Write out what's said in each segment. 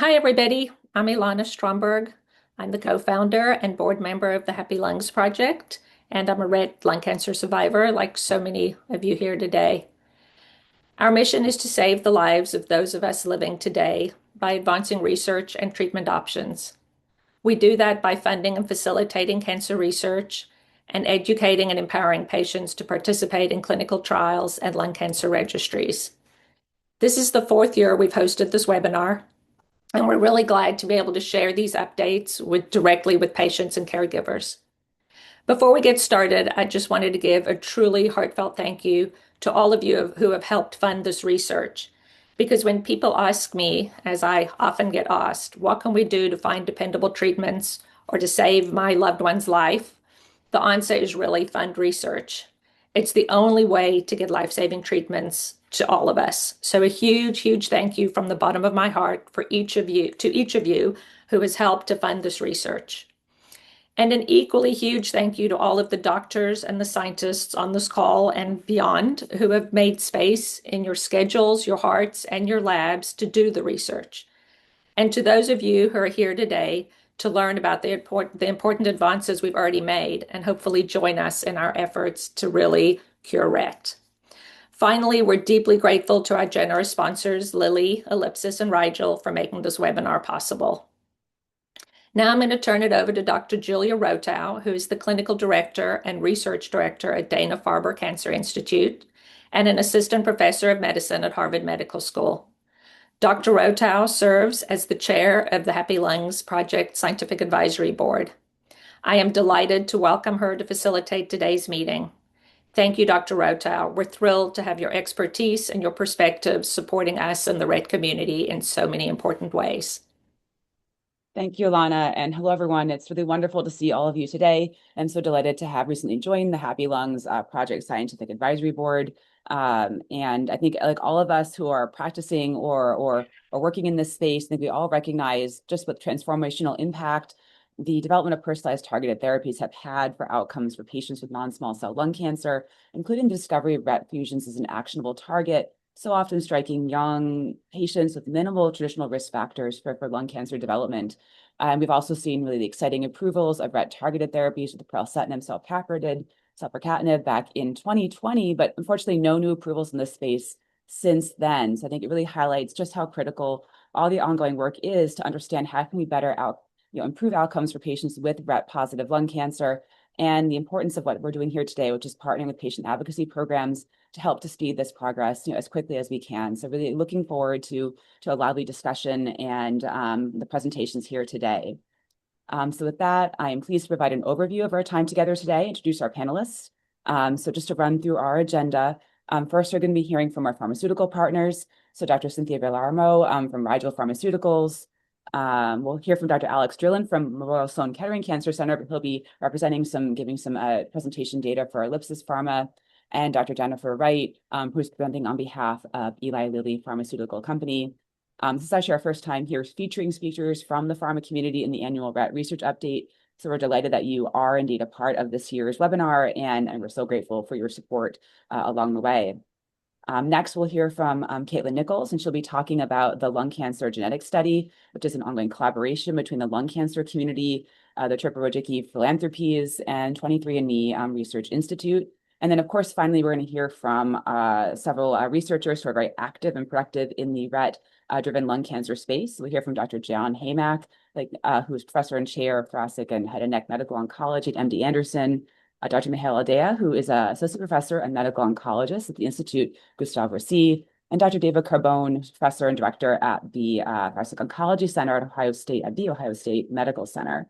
Hi, everybody. I'm Ilana Stromberg. I'm the co-founder and board member of the Happy Lungs Project, and I'm a RET lung cancer survivor, like so many of you here today. Our mission is to save the lives of those of us living today by advancing research and treatment options. We do that by funding and facilitating cancer research and educating and empowering patients to participate in clinical trials and lung cancer registries. This is the fourth year we've hosted this webinar, and we're really glad to be able to share these updates directly with patients and caregivers. Before we get started, I just wanted to give a truly heartfelt thank you to all of you who have helped fund this research. Because when people ask me, as I often get asked, what can we do to find dependable treatments or to save my loved one's life? The answer is really fund research. It's the only way to get life-saving treatments to all of us. So a huge, huge thank you from the bottom of my heart for each of you who has helped to fund this research. And an equally huge thank you to all of the doctors and the scientists on this call and beyond who have made space in your schedules, your hearts, and your labs to do the research. And to those of you who are here today to learn about the important advances we've already made and hopefully join us in our efforts to really cure RET. Finally, we're deeply grateful to our generous sponsors, Lilly, Ellipsis, and Rigel, for making this webinar possible. Now I'm going to turn it over to Dr. Julia Rotow, who is the Clinical Director and Research Director at Dana-Farber Cancer Institute and an Assistant Professor of Medicine at Harvard Medical School. Dr. Rotow serves as the chair of the Happy Lungs Project Scientific Advisory Board. I am delighted to welcome her to facilitate today's meeting. Thank you, Dr. Rotow. We're thrilled to have your expertise and your perspectives supporting us and the RET community in so many important ways. Thank you, Alana, and hello, everyone. It's really wonderful to see all of you today. I'm so delighted to have recently joined the Happy Lungs Project Scientific Advisory Board. And I think, like all of us who are practicing or working in this space, I think we all recognize just what transformational impact the development of personalized targeted therapies have had for outcomes for patients with non-small cell lung cancer, including the discovery of RET fusions as an actionable target, so often striking young patients with minimal traditional risk factors for lung cancer development. And we've also seen really the exciting approvals of RET-targeted therapies with the pralsetinib, selpercatinib back in 2020, but unfortunately no new approvals in this space since then. So I think it really highlights just how critical all the ongoing work is to understand how can we better improve outcomes for patients with RET-positive lung cancer, and the importance of what we're doing here today, which is partnering with patient advocacy programs to help to speed this progress, as quickly as we can. So really looking forward to a lively discussion and the presentations here today. So with that, I am pleased to provide an overview of our time together today, introduce our panelists. So just to run through our agenda, first we're going to be hearing from our pharmaceutical partners. So Dr. Cynthia Villarmo from Rigel Pharmaceuticals. We'll hear from Dr. Alex Drilon from Memorial Sloan Kettering Cancer Center, but he'll be giving some presentation data for Ellipsis Pharma, and Dr. Jennifer Wright, who's presenting on behalf of Eli Lilly Pharmaceutical Company. This is actually our first time here featuring speakers from the pharma community in the annual RET Research Update. So we're delighted that you are indeed a part of this year's webinar, and we're so grateful for your support along the way. Next, we'll hear from Caitlin Nichols, and she'll be talking about the lung cancer genetic study, which is an ongoing collaboration between the lung cancer community, the Tripper Rojicki Philanthropies, and 23andMe Research Institute. And then, of course, finally, we're going to hear from several researchers who are very active and productive in the RET-driven lung cancer space. We'll hear from Dr. John Haymack, who is professor and chair of thoracic and head and neck medical oncology at MD Anderson. Dr. Mihail Adea, who is an associate professor and medical oncologist at the Institute Gustave Roussy, and Dr. David Carbone, professor and director at the Thoracic Oncology Center at the Ohio State Medical Center.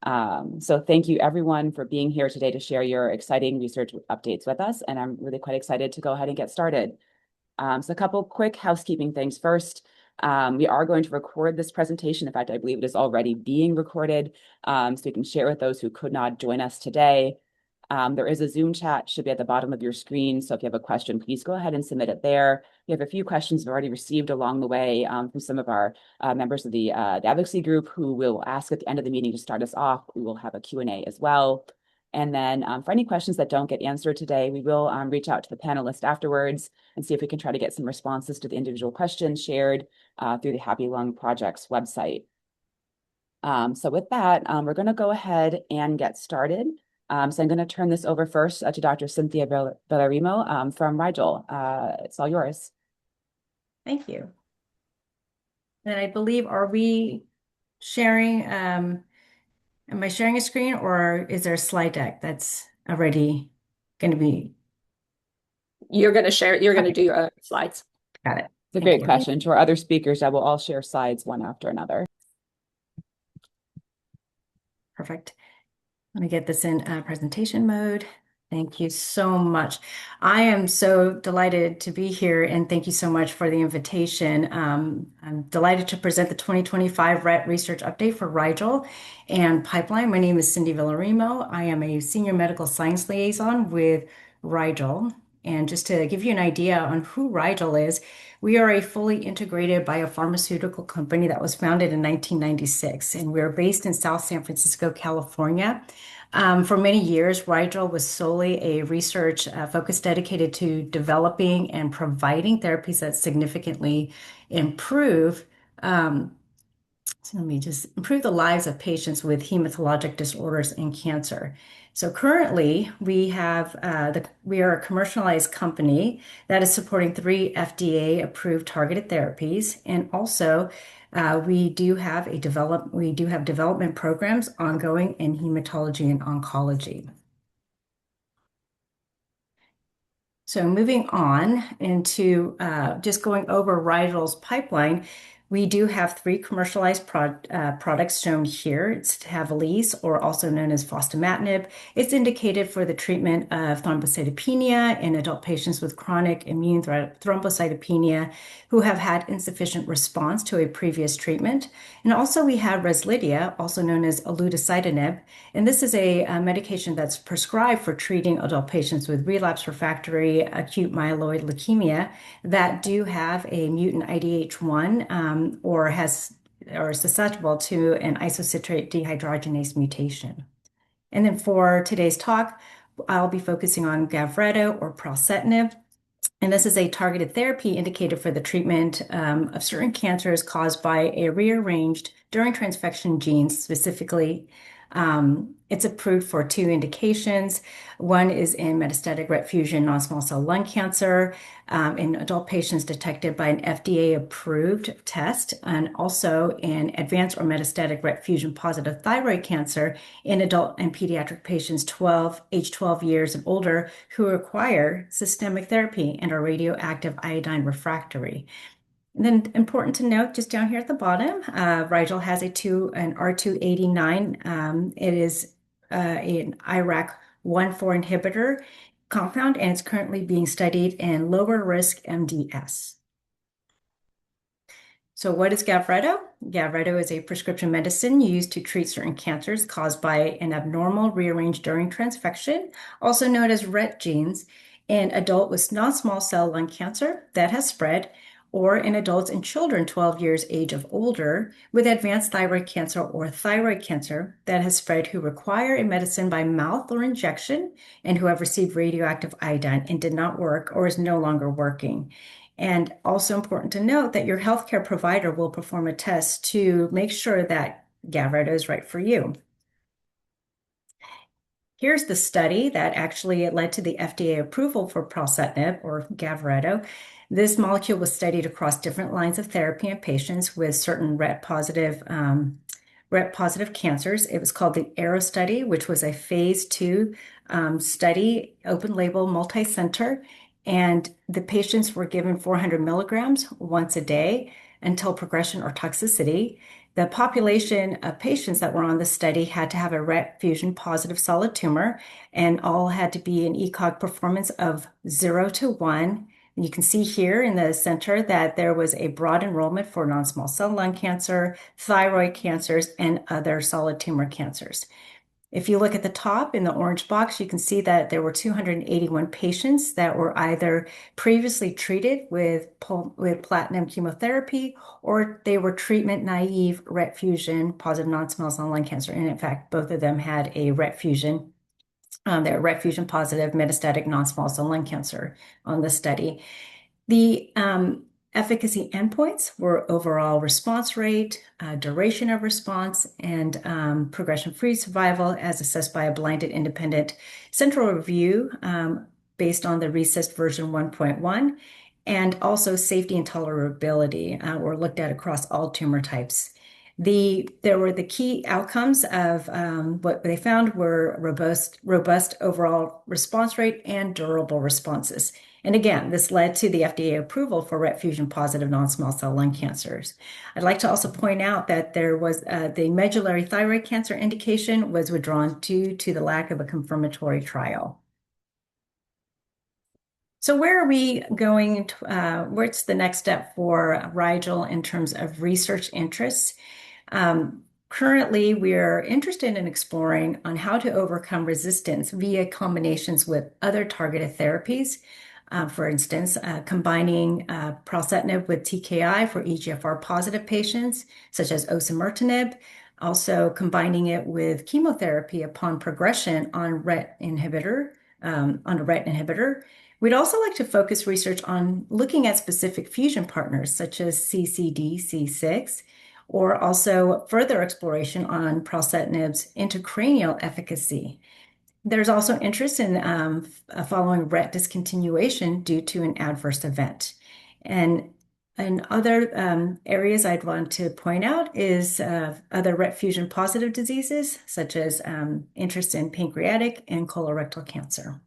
So thank you everyone for being here today to share your exciting research updates with us, and I'm really quite excited to go ahead and get started. So a couple quick housekeeping things first. We are going to record this presentation. In fact, I believe it is already being recorded, so you can share with those who could not join us today. There is a Zoom chat, should be at the bottom of your screen. So if you have a question, please go ahead and submit it there. We have a few questions we've already received along the way from some of our members of the advocacy group who will ask at the end of the meeting to start us off. We will have a Q&A as well. And then for any questions that don't get answered today, we will reach out to the panelists afterwards and see if we can try to get some responses to the individual questions shared. through the Happy Lung Project's website. So with that, we're going to go ahead and get started. So I'm going to turn this over first to Dr. Cynthia Bellarimo from Rigel. It's all yours. Thank you. And I believe, are we sharing, am I sharing a screen or is there a slide deck that's already going to be? You're going to share it. You're going to Okay, do your own slides. got it. It's a Thank great you. question. To our other speakers, I will all share slides one after another. Perfect. Let me get this in presentation mode. Thank you so much. I am so delighted to be here and thank you so much for the invitation. I'm delighted to present the 2025 RET Research Update for Rigel and Pipeline. My name is Cindy Villarimo. I am a Senior Medical Science Liaison with Rigel. And just to give you an idea on who Rigel is, we are a fully integrated biopharmaceutical company that was founded in 1996, and we're based in South San Francisco, California. For many years, Rigel was solely a research focus dedicated to developing and providing therapies that significantly improve so let me just improve the lives of patients with hematologic disorders and cancer. So currently, we are a commercialized company that is supporting 3 FDA-approved targeted therapies, and also we do have development programs ongoing in hematology and oncology. So moving on into just going over Rigel's pipeline, we do have 3 commercialized products shown here. It's Tavalisse, or also known as fostamatinib. It's indicated for the treatment of thrombocytopenia in adult patients with chronic immune thrombocytopenia who have had insufficient response to a previous treatment. And also we have Rezlidhia, also known as olutasidenib, and this is a medication that's prescribed for treating adult patients with relapse refractory acute myeloid leukemia that do have a mutant IDH1 or are susceptible to an isocitrate dehydrogenase mutation. And then for today's talk, I'll be focusing on Gavreto or pralsetinib. And this is a targeted therapy indicated for the treatment of certain cancers caused by a rearranged during transfection genes. Specifically, it's approved for 2 indications. One is in metastatic RET fusion non-small cell lung cancer in adult patients detected by an FDA-approved test, and also in advanced or metastatic RET fusion positive thyroid cancer in adult and pediatric patients age 12 years and older who require systemic therapy and are radioactive iodine refractory. And then important to note, just down here at the bottom, Rigel has an R289. It is an IRAK1/4 inhibitor compound, and it's currently being studied in lower risk MDS. So what is Gavreto? Gavreto is a prescription medicine used to treat certain cancers caused by an abnormal rearranged during transfection, also known as RET genes, in adult with non-small cell lung cancer that has spread, or in adults and children 12 years age of older with advanced thyroid cancer or thyroid cancer that has spread who require a medicine by mouth or injection and who have received radioactive iodine and did not work or is no longer working. And also important to note that your healthcare provider will perform a test to make sure that Gavreto is right for you. Here's the study that actually led to the FDA approval for pralsetinib or Gavreto. This molecule was studied across different lines of therapy in patients with certain RET-positive cancers. It was called the ARROW study, which was a phase 2 study, open label, multi-center, and the patients were given 400 milligrams once a day until progression or toxicity. The population of patients that were on the study had to have a RET fusion positive solid tumor, and all had to be an ECOG performance of 0 to 1. And you can see here in the center that there was a broad enrollment for non-small cell lung cancer, thyroid cancers, and other solid tumor cancers. If you look at the top in the orange box, you can see that there were 281 patients that were either previously treated with platinum chemotherapy or they were treatment naive RET fusion positive non-small cell lung cancer. And in fact, both of them had a RET fusion. They're RET fusion positive metastatic non-small cell lung cancer on the study. The efficacy endpoints were overall response rate, duration of response, and progression-free survival as assessed by a blinded independent central review based on the RECIST version 1.1, and also safety and tolerability were looked at across all tumor types. There were the key outcomes of what they found were robust overall response rate and durable responses. And again, this led to the FDA approval for RET fusion positive non-small cell lung cancers. I'd like to also point out that there was the medullary thyroid cancer indication was withdrawn due to the lack of a confirmatory trial. So where are we going? What's the next step for Rigel in terms of research interests? Currently, we're interested in exploring on how to overcome resistance via combinations with other targeted therapies. For instance, combining pralsetinib with TKI for EGFR positive patients, such as osimertinib, also combining it with chemotherapy upon progression on RET inhibitor, on a RET inhibitor. We'd also like to focus research on looking at specific fusion partners, such as CCD-C6, or also further exploration on pralsetinib's intracranial efficacy. There's also interest in following RET discontinuation due to an adverse event. And other areas I'd want to point out is other RET fusion positive diseases, such as interest in pancreatic and colorectal cancer.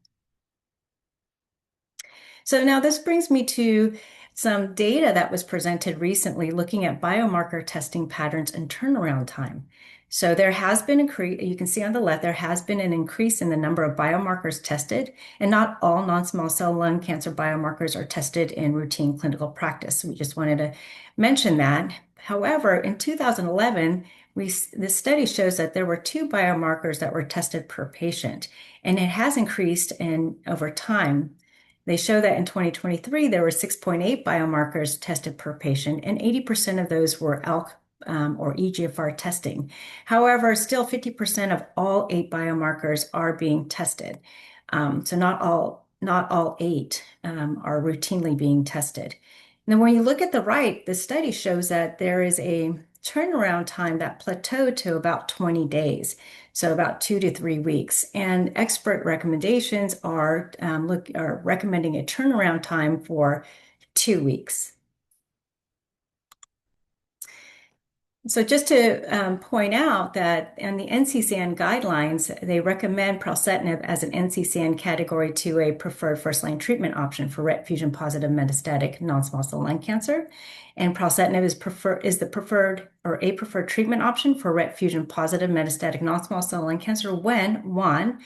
So now this brings me to some data that was presented recently looking at biomarker testing patterns and turnaround time. So there has been you can see on the left, there has been an increase in the number of biomarkers tested, and not all non-small cell lung cancer biomarkers are tested in routine clinical practice. We just wanted to mention that. However, in 2011, this study shows that there were 2 biomarkers that were tested per patient, and it has increased over time. They show that in 2023, there were 6.8 biomarkers tested per patient, and 80% of those were ALK or EGFR testing. However, still 50% of all 8 biomarkers are being tested. So not all 8 are routinely being tested. And then when you look at the right, the study shows that there is a turnaround time that plateaued to about 20 days, so about 2 to 3 weeks. And expert recommendations are recommending a turnaround time for 2 weeks. So just to point out that in the NCCN guidelines, they recommend pralsetinib as an NCCN category 2A preferred first-line treatment option for RET fusion positive metastatic non-small cell lung cancer. And pralsetinib is the preferred or a preferred treatment option for RET fusion positive metastatic non-small cell lung cancer when 1,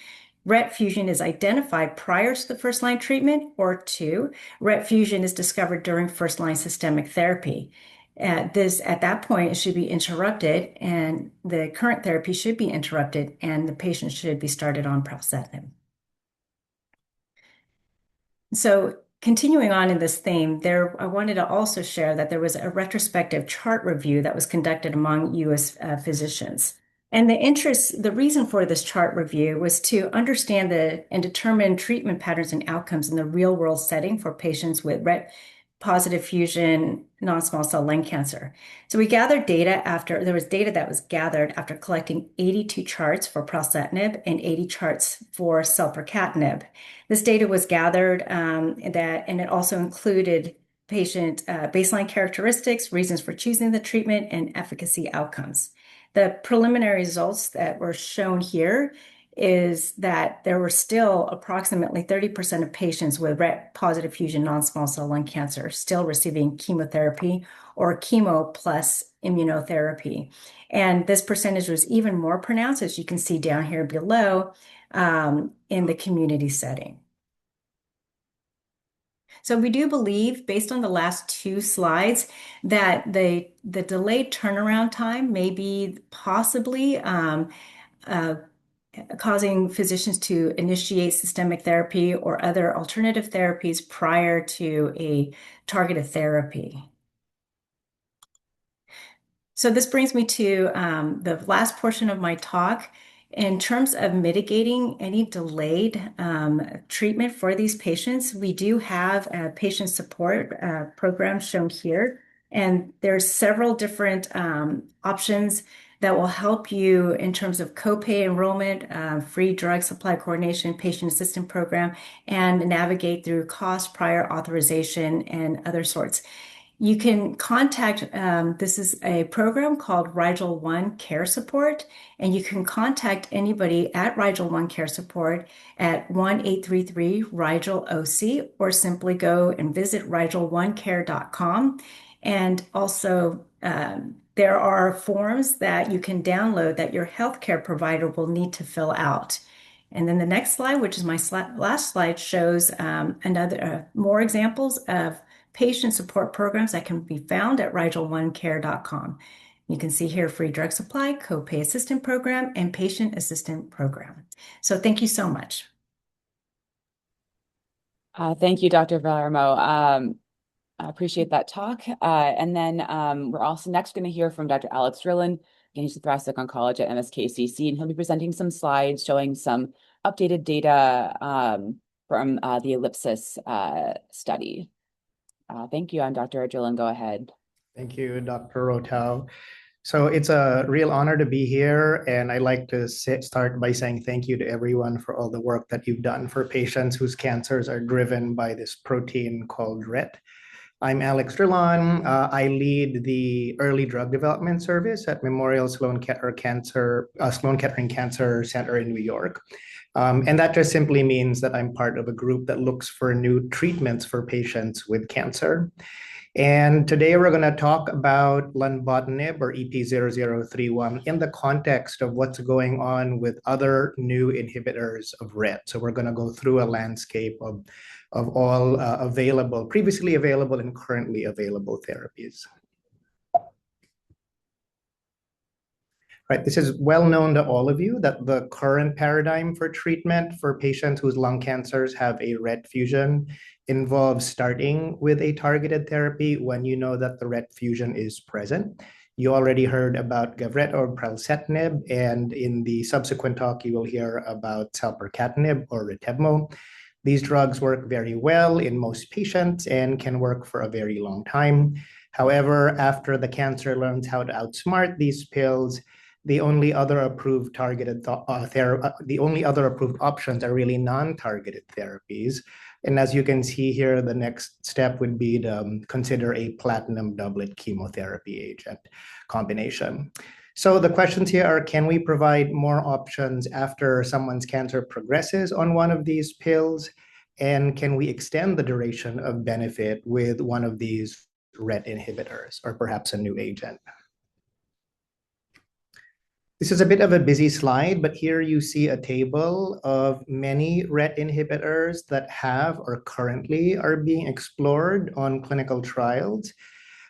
RET fusion is identified prior to the first-line treatment, or 2, RET fusion is discovered during first-line systemic therapy. At that point, it should be interrupted, and the current therapy should be interrupted, and the patient should be started on pralsetinib. So continuing on in this theme, I wanted to also share that there was a retrospective chart review that was conducted among U.S. physicians. And the reason for this chart review was to understand and determine treatment patterns and outcomes in the real-world setting for patients with RET-positive fusion non-small cell lung cancer. So we gathered data there was data that was gathered after collecting 82 charts for pralsetinib and 80 charts for selpercatinib. This data was gathered and it also included patient baseline characteristics, reasons for choosing the treatment, and efficacy outcomes. The preliminary results that were shown here is that there were still approximately 30% of patients with RET-positive fusion non-small cell lung cancer still receiving chemotherapy or chemo plus immunotherapy. And this percentage was even more pronounced, as you can see down here below, in the community setting. So we do believe, based on the last 2 slides, that the delayed turnaround time may be possibly causing physicians to initiate systemic therapy or other alternative therapies prior to a targeted therapy. So this brings me to the last portion of my talk. In terms of mitigating any delayed treatment for these patients, we do have a patient support program shown here. And there's several different options that will help you in terms of copay enrollment, free drug supply coordination, patient assistance program, and navigate through cost, prior authorization, and other sorts. You can contact, this is a program called Rigel One Care Support, and you can contact anybody at Rigel One Care Support at 1-833-RIGEL-OC, or simply go and visit rigelonecare.com. And also, there are forms that you can download that your healthcare provider will need to fill out. And then the next slide, which is my last slide, shows more examples of patient support programs that can be found at rigelonecare.com. You can see here free drug supply, copay assistance program, and patient assistance program. So thank you so much. Thank you, Dr. Villarmo. I appreciate that talk. And then we're also next going to hear from Dr. Alex Drillen. He's a thoracic oncologist at MSKCC, and he'll be presenting some slides showing some updated data from the Ellipsis study. Thank you. I'm Dr. Drillen. Go ahead. Thank you, Dr. Rotow. So it's a real honor to be here, and I'd like to start by saying thank you to everyone for all the work that you've done for patients whose cancers are driven by this protein called RET. I'm Alex Drillen. I lead the Early Drug Development Service at Memorial Sloan Kettering Cancer Center in New York. And that just simply means that I'm part of a group that looks for new treatments for patients with cancer. And today we're going to talk about lenvatinib or EP0031 in the context of what's going on with other new inhibitors of RET. So we're going to go through a landscape of all previously available and currently available therapies. Right, this is well known to all of you that the current paradigm for treatment for patients whose lung cancers have a RET fusion involves starting with a targeted therapy when you know that the RET fusion is present. You already heard about Gavret or pralsetinib, and in the subsequent talk, you will hear about selpercatinib or Retevmo. These drugs work very well in most patients and can work for a very long time. However, after the cancer learns how to outsmart these pills, the only other approved options are really non-targeted therapies. And as you can see here, the next step would be to consider a platinum doublet chemotherapy agent combination. So the questions here are, can we provide more options after someone's cancer progresses on one of these pills? And can we extend the duration of benefit with one of these RET inhibitors or perhaps a new agent? This is a bit of a busy slide, but here you see a table of many RET inhibitors that have or currently are being explored on clinical trials.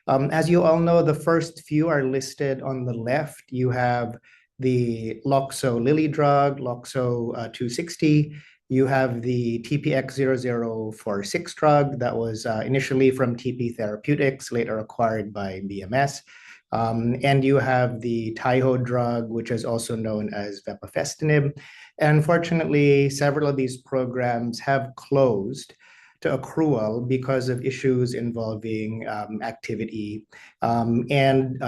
As you all know, the first few are listed on the left. You have the Loxo Lilly drug, Loxo 260. You have the TPX0046 drug that was initially from TP Therapeutics, later acquired by BMS. And you have the Taiho drug, which is also known as vepafestinib. And unfortunately, several of these programs have closed to accrual because of issues involving activity and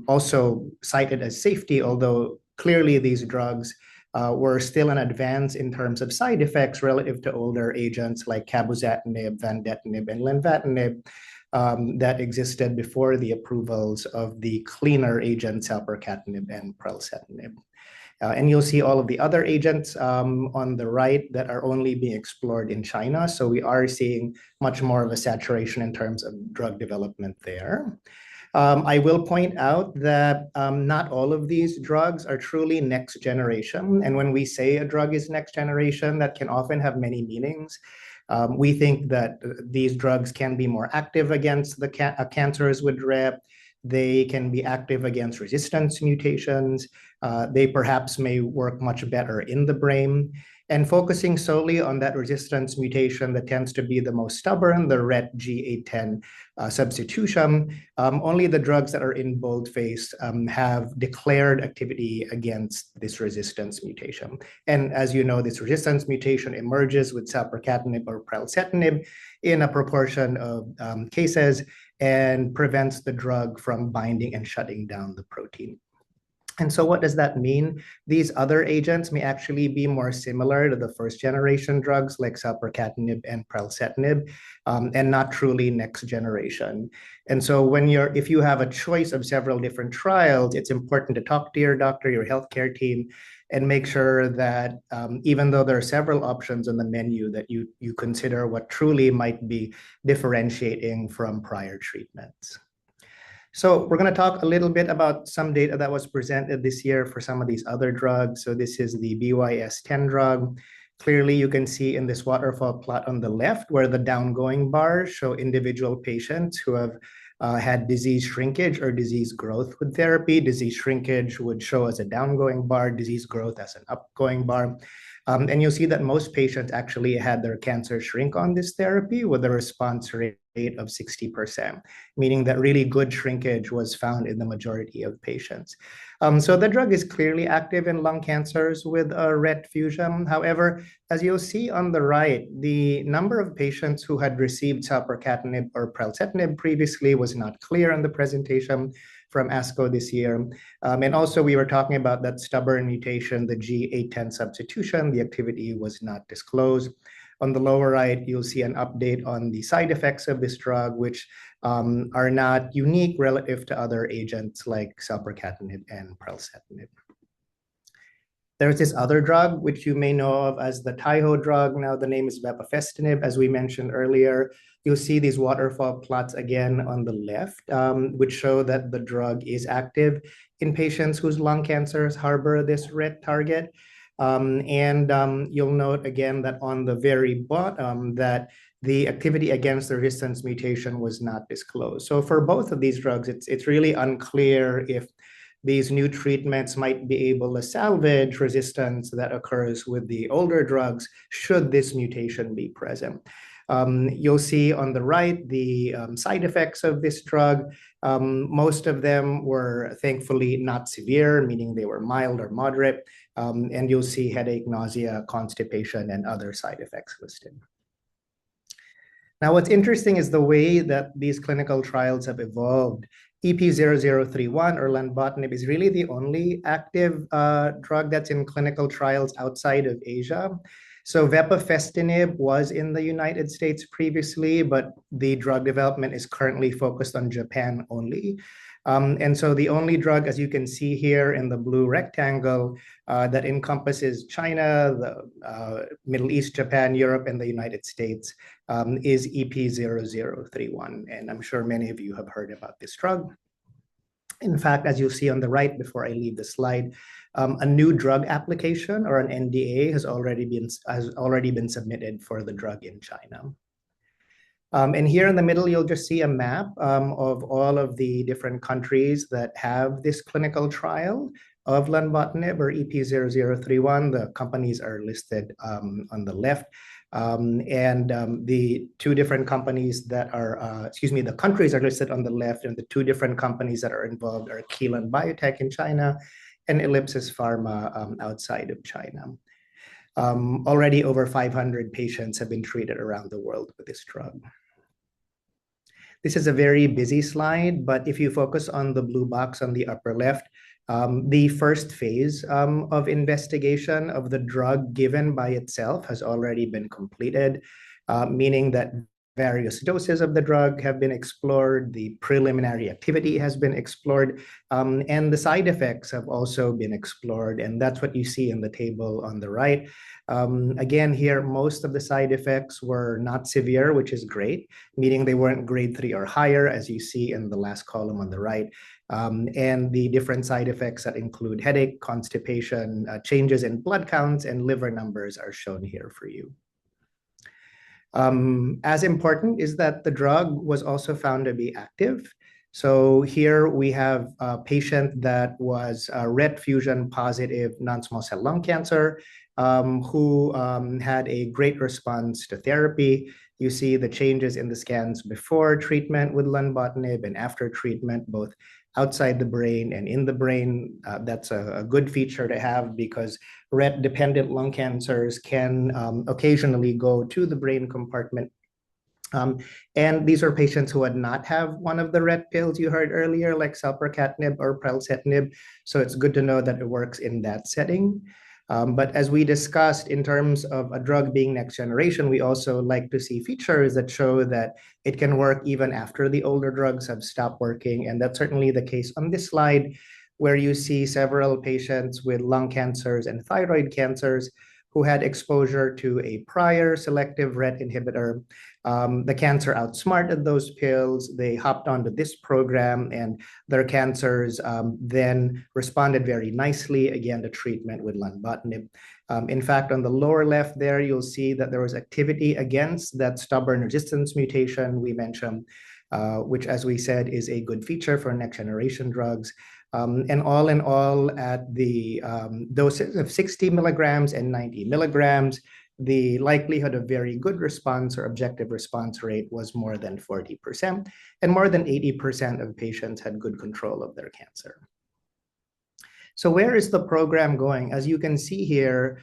also cited as safety, although clearly these drugs were still an advance in terms of side effects relative to older agents like cabozantinib, vandetanib, and lenvatinib. That existed before the approvals of the cleaner agents selpercatinib and pralsetinib. And you'll see all of the other agents on the right that are only being explored in China. So we are seeing much more of a saturation in terms of drug development there. I will point out that not all of these drugs are truly next generation. And when we say a drug is next generation, that can often have many meanings. We think that these drugs can be more active against the cancers with RET. They can be active against resistance mutations. They perhaps may work much better in the brain. And focusing solely on that resistance mutation that tends to be the most stubborn, the RET G810 substitution, only the drugs that are in boldface have declared activity against this resistance mutation. And as you know, this resistance mutation emerges with sapercatinib or pralsetinib in a proportion of cases and prevents the drug from binding and shutting down the protein. And so what does that mean? These other agents may actually be more similar to the first generation drugs like sapercatinib and pralsetinib, and not truly next generation. And so if you have a choice of several different trials, it's important to talk to your doctor, your healthcare team, and make sure that even though there are several options on the menu, that you consider what truly might be differentiating from prior treatments. So we're going to talk a little bit about some data that was presented this year for some of these other drugs. So this is the BYS-10 drug. Clearly, you can see in this waterfall plot on the left where the downgoing bars show individual patients who have had disease shrinkage or disease growth with therapy. Disease shrinkage would show as a downgoing bar, disease growth as an upgoing bar. And you'll see that most patients actually had their cancer shrink on this therapy with a response rate of 60%, meaning that really good shrinkage was found in the majority of patients. So the drug is clearly active in lung cancers with a RET fusion. However, as you'll see on the right, the number of patients who had received sapercatinib or pralsetinib previously was not clear in the presentation from ASCO this year. And also we were talking about that stubborn mutation, the G810 substitution. The activity was not disclosed. On the lower right, you'll see an update on the side effects of this drug, which are not unique relative to other agents like sapercatinib and pralsetinib. There's this other drug, which you may know of as the Taiho drug. Now the name is vepafestinib, as we mentioned earlier. You'll see these waterfall plots again on the left, which show that the drug is active in patients whose lung cancers harbor this RET target. You'll note again that on the very bottom that the activity against the resistance mutation was not disclosed. So for both of these drugs, it's really unclear if these new treatments might be able to salvage resistance that occurs with the older drugs should this mutation be present. You'll see on the right the side effects of this drug. Most of them were thankfully not severe, meaning they were mild or moderate. And you'll see headache, nausea, constipation, and other side effects listed. Now, what's interesting is the way that these clinical trials have evolved. EP0031 or lenvatinib is really the only active drug that's in clinical trials outside of Asia. So vepafestinib was in the United States previously, but the drug development is currently focused on Japan only. And so the only drug, as you can see here in the blue rectangle, that encompasses China, the Middle East, Japan, Europe, and the United States is EP0031. And I'm sure many of you have heard about this drug. In fact, as you'll see on the right before I leave the slide, a new drug application or an NDA has already been submitted for the drug in China. And here in the middle, you'll just see a map of all of the different countries that have this clinical trial of lenvatinib or EP0031. The companies are listed on the left. The two different companies that are, the countries are listed on the left, and the two different companies that are involved are Kelun Biotech in China and Ellipsis Pharma outside of China. Already over 500 patients have been treated around the world with this drug. This is a very busy slide, but if you focus on the blue box on the upper left, the first phase of investigation of the drug given by itself has already been completed, meaning that various doses of the drug have been explored, the preliminary activity has been explored, and the side effects have also been explored. And that's what you see in the table on the right. Again, here, most of the side effects were not severe, which is great, meaning they weren't grade 3 or higher, as you see in the last column on the right. And the different side effects that include headache, constipation, changes in blood counts, and liver numbers are shown here for you. As important is that the drug was also found to be active. So here we have a patient that was RET fusion positive non-small cell lung cancer who had a great response to therapy. You see the changes in the scans before treatment with lenvatinib and after treatment, both outside the brain and in the brain. That's a good feature to have because RET-dependent lung cancers can occasionally go to the brain compartment. And these are patients who had not have one of the RET pills you heard earlier, like selpercatinib or pralsetinib. So it's good to know that it works in that setting. But as we discussed, in terms of a drug being next generation, we also like to see features that show that it can work even after the older drugs have stopped working. And that's certainly the case on this slide, where you see several patients with lung cancers and thyroid cancers who had exposure to a prior selective RET inhibitor. The cancer outsmarted those pills. They hopped onto this program, and their cancers then responded very nicely again to treatment with lenvatinib. In fact, on the lower left there, you'll see that there was activity against that stubborn resistance mutation we mentioned, which, as we said, is a good feature for next generation drugs. And all in all, at the doses of 60 milligrams and 90 milligrams, the likelihood of very good response or objective response rate was more than 40%, and more than 80% of patients had good control of their cancer. So where is the program going? As you can see here,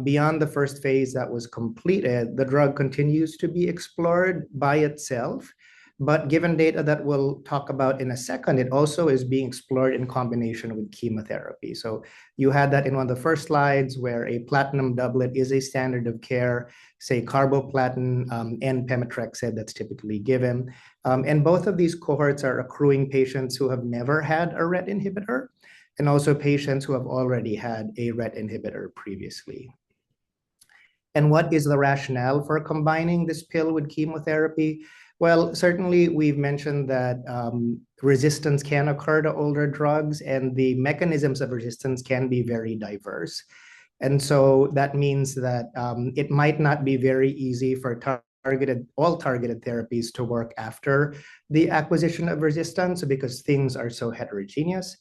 beyond the first phase that was completed, the drug continues to be explored by itself. But given data that we'll talk about in a second, it also is being explored in combination with chemotherapy. So you had that in one of the first slides where a platinum doublet is a standard of care, say carboplatin and pemetrexed that's typically given. And both of these cohorts are accruing patients who have never had a RET inhibitor, and also patients who have already had a RET inhibitor previously. And what is the rationale for combining this pill with chemotherapy? Well, certainly we've mentioned that resistance can occur to older drugs, and the mechanisms of resistance can be very diverse. And so that means that it might not be very easy for all targeted therapies to work after the acquisition of resistance because things are so heterogeneous.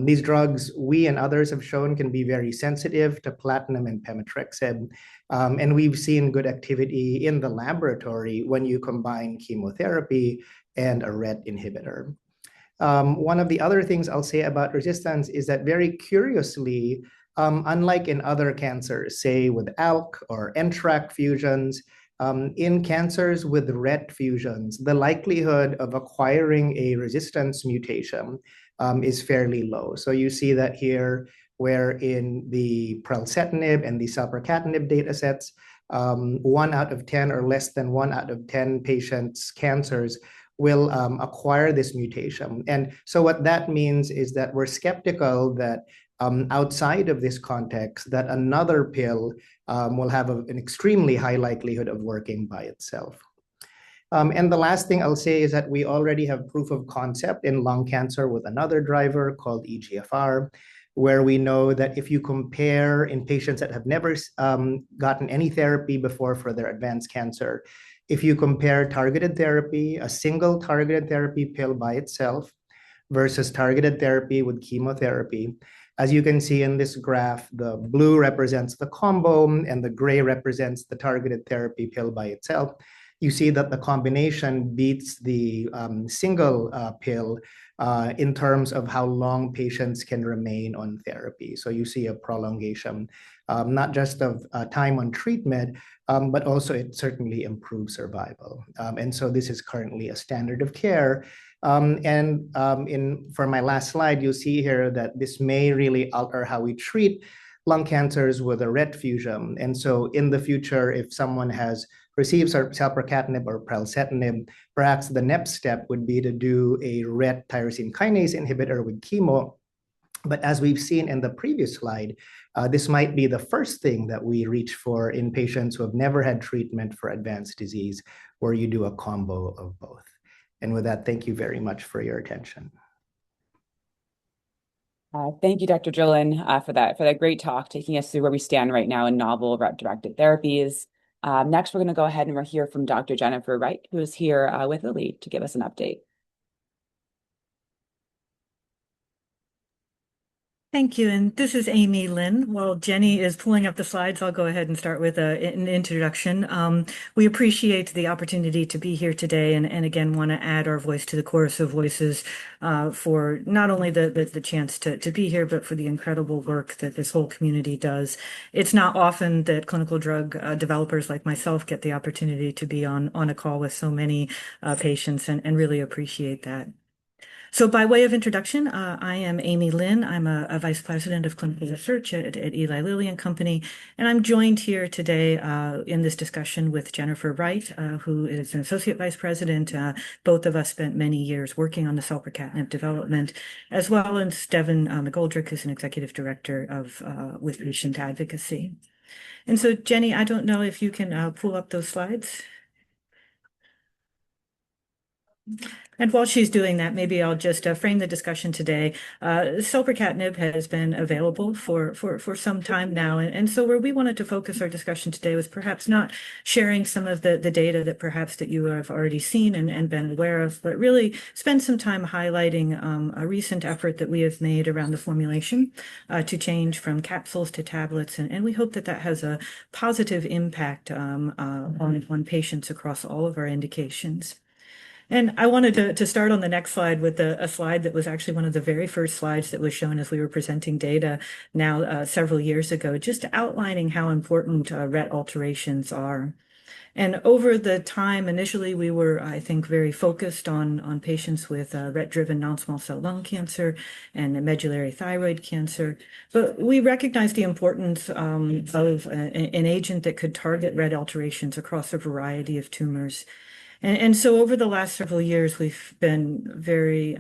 These drugs, we and others have shown, can be very sensitive to platinum and pemetrexed. And we've seen good activity in the laboratory when you combine chemotherapy and a RET inhibitor. One of the other things I'll say about resistance is that very curiously, unlike in other cancers, say with ALK or NTRK fusions, in cancers with RET fusions, the likelihood of acquiring a resistance mutation is fairly low. So you see that here, where in the pralsetinib and the selpercatinib data sets, 1 out of 10 or less than 1 out of 10 patients' cancers will acquire this mutation. And so what that means is that we're skeptical that outside of this context, that another pill will have an extremely high likelihood of working by itself. And the last thing I'll say is that we already have proof of concept in lung cancer with another driver called EGFR, where we know that if you compare in patients that have never gotten any therapy before for their advanced cancer, if you compare targeted therapy, a single targeted therapy pill by itself versus targeted therapy with chemotherapy, as you can see in this graph, the blue represents the combo and the gray represents the targeted therapy pill by itself. You see that the combination beats the single pill in terms of how long patients can remain on therapy. So you see a prolongation, not just of time on treatment, but also it certainly improves survival. And so this is currently a standard of care. For my last slide, you'll see here that this may really alter how we treat lung cancers with a RET fusion. And so in the future, if someone has received selpercatinib or pralsetinib, perhaps the next step would be to do a RET tyrosine kinase inhibitor with chemo. But as we've seen in the previous slide, this might be the first thing that we reach for in patients who have never had treatment for advanced disease, where you do a combo of both. And with that, thank you very much for your attention. Thank you, Dr. Drillen, for that great talk, taking us through where we stand right now in novel RET-directed therapies. Next, we're going to go ahead and we'll hear from Dr. Jennifer Wright, who is here with Lily to give us an update. Thank you. And this is Amy Lynn. While Jenny is pulling up the slides, I'll go ahead and start with an introduction. We appreciate the opportunity to be here today and again want to add our voice to the chorus of voices for not only the chance to be here, but for the incredible work that this whole community does. It's not often that clinical drug developers like myself get the opportunity to be on a call with so many patients and really appreciate that. So by way of introduction, I am Amy Lynn. I'm a vice president of clinical research at Eli Lilly and Company, and I'm joined here today in this discussion with Jennifer Wright, who is an associate vice president. Both of us spent many years working on the selpercatinib development, as well as Devin McGoldrick, who's an executive director of with patient advocacy. And so, Jenny, I don't know if you can pull up those slides. And while she's doing that, maybe I'll just frame the discussion today. Selpercatinib has been available for some time now. And so where we wanted to focus our discussion today was perhaps not sharing some of the data that perhaps that you have already seen and been aware of, but really spend some time highlighting a recent effort that we have made around the formulation to change from capsules to tablets. And we hope that that has a positive impact on patients across all of our indications. And I wanted to start on the next slide with a slide that was actually one of the very first slides that was shown as we were presenting data now several years ago, just outlining how important RET alterations are. And over the time, initially, we were, I think, very focused on patients with RET-driven non-small cell lung cancer and medullary thyroid cancer. But we recognized the importance of an agent that could target RET alterations across a variety of tumors. And so over the last several years, we've been very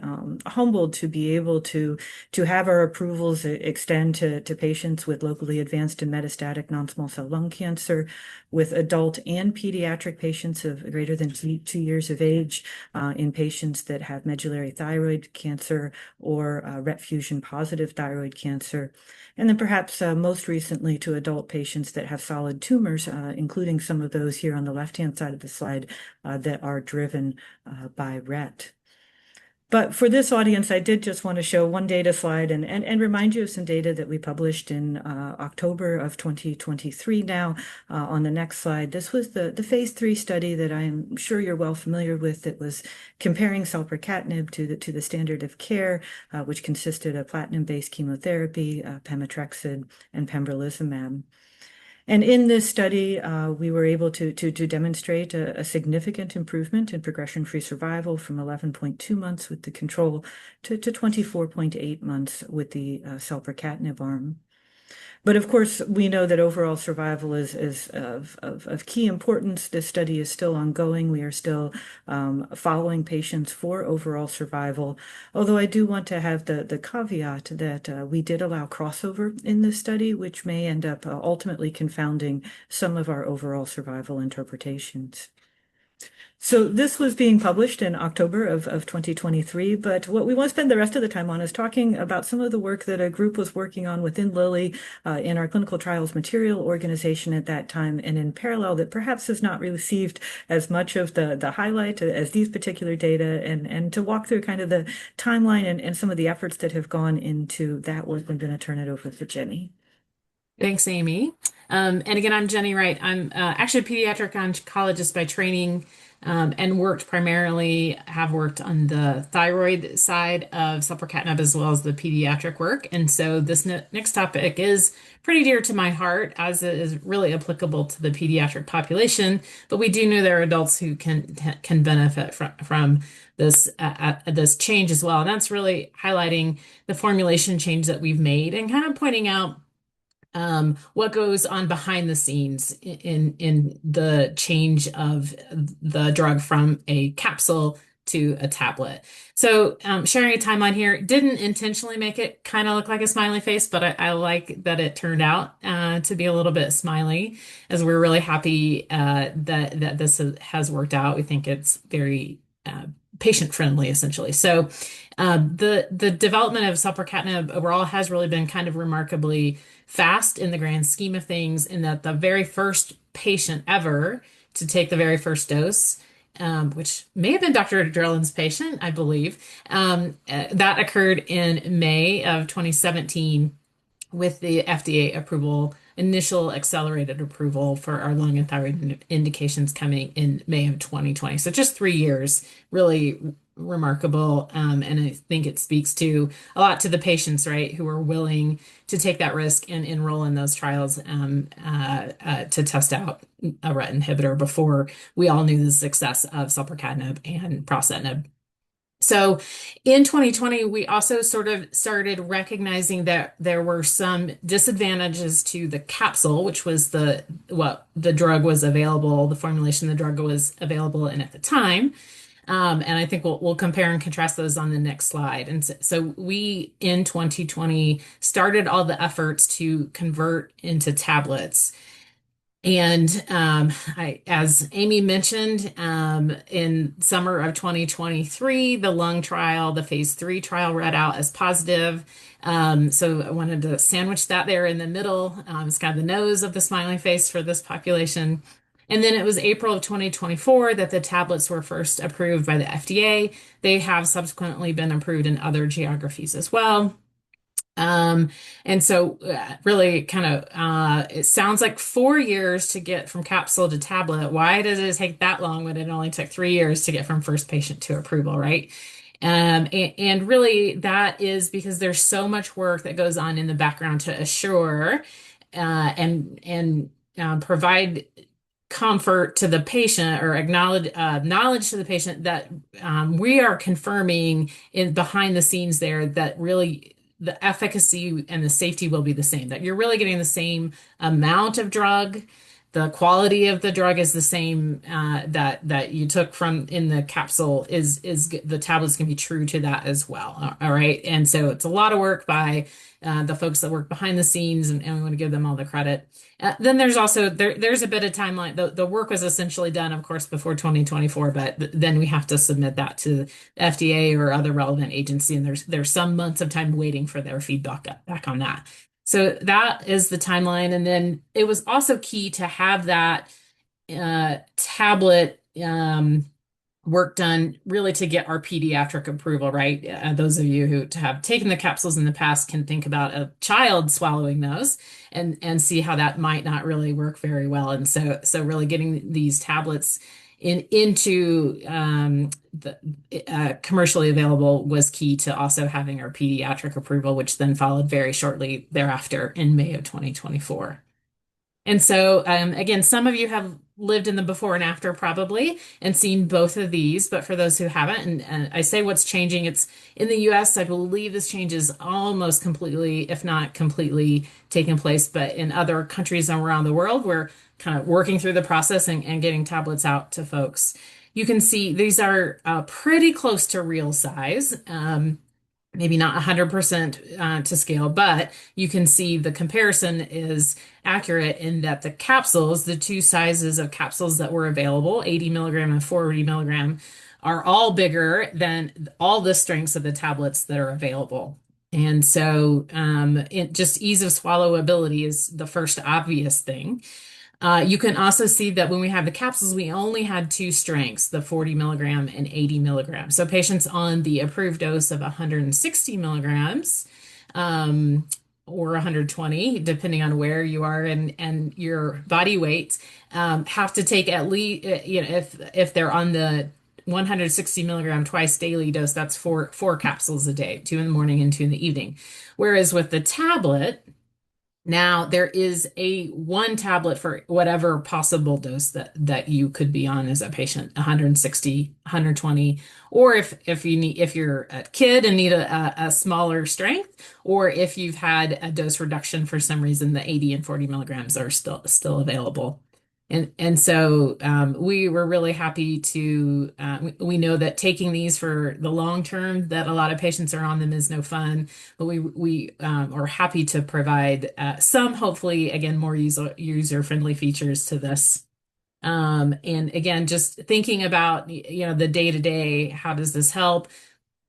humbled to be able to have our approvals extend to patients with locally advanced and metastatic non-small cell lung cancer, with adult and pediatric patients of greater than 2 years of age, in patients that have medullary thyroid cancer or RET fusion positive thyroid cancer. And then perhaps most recently to adult patients that have solid tumors, including some of those here on the left-hand side of the slide that are driven by RET. But for this audience, I did just want to show one data slide and remind you of some data that we published in October of 2023 now on the next slide. This was the phase 3 study that I'm sure you're well familiar with that was comparing selpercatinib to the standard of care, which consisted of platinum-based chemotherapy, pemetrexed, and pembrolizumab. And in this study, we were able to demonstrate a significant improvement in progression-free survival from 11.2 months with the control to 24.8 months with the selpercatinib arm. But of course, we know that overall survival is of key importance. This study is still ongoing. We are still following patients for overall survival. Although I do want to have the caveat that we did allow crossover in this study, which may end up ultimately confounding some of our overall survival interpretations. So this was being published in October of 2023, but what we want to spend the rest of the time on is talking about some of the work that a group was working on within Lilly in our clinical trials material organization at that time, and in parallel that perhaps has not received as much of the highlight as these particular data, and to walk through kind of the timeline and some of the efforts that have gone into that work. I'm going to turn it over to Jenny. Thanks, Amy. And again, I'm Jenny Wright. I'm actually a pediatric oncologist by training, and have worked on the thyroid side of selpercatinib as well as the pediatric work. And so this next topic is pretty dear to my heart, as it is really applicable to the pediatric population. But we do know there are adults who can benefit from this this change as well. And that's really highlighting the formulation change that we've made and kind of pointing out what goes on behind the scenes in the change of the drug from a capsule to a tablet. So sharing a timeline here, didn't intentionally make it kind of look like a smiley face, but I like that it turned out to be a little bit smiley, as we're really happy that this has worked out. We think it's very patient friendly, essentially. So the development of selpercatinib overall has really been kind of remarkably fast in the grand scheme of things, in that the very first patient ever to take the very first dose which may have been Dr. Drillin's patient, I believe. That occurred in May of 2017 with the FDA approval, initial accelerated approval for our lung and thyroid indications coming in May of 2020. So just 3 years, really remarkable. And I think it speaks to a lot to the patients, right, who are willing to take that risk and enroll in those trials to test out a RET inhibitor before we all knew the success of selpercatinib and pralsetinib. So in 2020, we also sort of started recognizing that there were some disadvantages to the capsule, which was the drug was available, the formulation the drug was available in at the time. And I think we'll compare and contrast those on the next slide. And so we, in 2020, started all the efforts to convert into tablets. And as Amy mentioned, in summer of 2023, the lung trial, the phase 3 trial read out as positive. So I wanted to sandwich that there in the middle. It's kind of the nose of the smiling face for this population. And then it was April of 2024 that the tablets were first approved by the FDA. They have subsequently been approved in other geographies as well. And so really kind of, it sounds like 4 years to get from capsule to tablet. Why does it take that long when it only took 3 years to get from first patient to approval, right? And really that is because there's so much work that goes on in the background to assure and provide comfort to the patient or acknowledge knowledge to the patient that we are confirming in behind the scenes there that really the efficacy and the safety will be the same, that you're really getting the same amount of drug. The quality of the drug is the same that you took from in the capsule is the tablets can be true to that as well. All right. And so it's a lot of work by the folks that work behind the scenes, and we want to give them all the credit. Then there's also there's a bit of timeline. The work was essentially done, of course, before 2024, but then we have to submit that to FDA or other relevant agency, and there's some months of time waiting for their feedback back on that. So that is the timeline. And then it was also key to have that tablet work done really to get our pediatric approval, right? Those of you who have taken the capsules in the past can think about a child swallowing those and see how that might not really work very well. And so really getting these tablets into the commercially available was key to also having our pediatric approval, which then followed very shortly thereafter in May of 2024. And so, again, some of you have lived in the before and after probably and seen both of these, but for those who haven't, and I say what's changing, it's in the US, I believe this change is almost completely, if not completely taken place, but in other countries around the world, we're kind of working through the process and getting tablets out to folks. You can see these are pretty close to real size. Maybe not 100% to scale, but you can see the comparison is accurate in that the capsules, the two sizes of capsules that were available, 80 milligram and 40 milligram, are all bigger than all the strengths of the tablets that are available. And so it just ease of swallowability is the first obvious thing. You can also see that when we have the capsules, we only had two strengths, the 40 milligram and 80 milligrams. So patients on the approved dose of 160 milligrams or 120, depending on where you are and your body weight, have to take at least, if they're on the 160 milligram twice daily dose, that's four capsules a day, 2 in the morning and 2 in the evening. Whereas with the tablet, now there is a one tablet for whatever possible dose that you could be on as a patient, 160, 120, or if you're a kid and need a smaller strength, or if you've had a dose reduction for some reason, the 80 and 40 milligrams are still available. And so we were really happy to, we know that taking these for the long term, that a lot of patients are on them is no fun, but we are happy to provide some, hopefully, again, more user-friendly features to this. And again, just thinking about, the day-to-day, how does this help?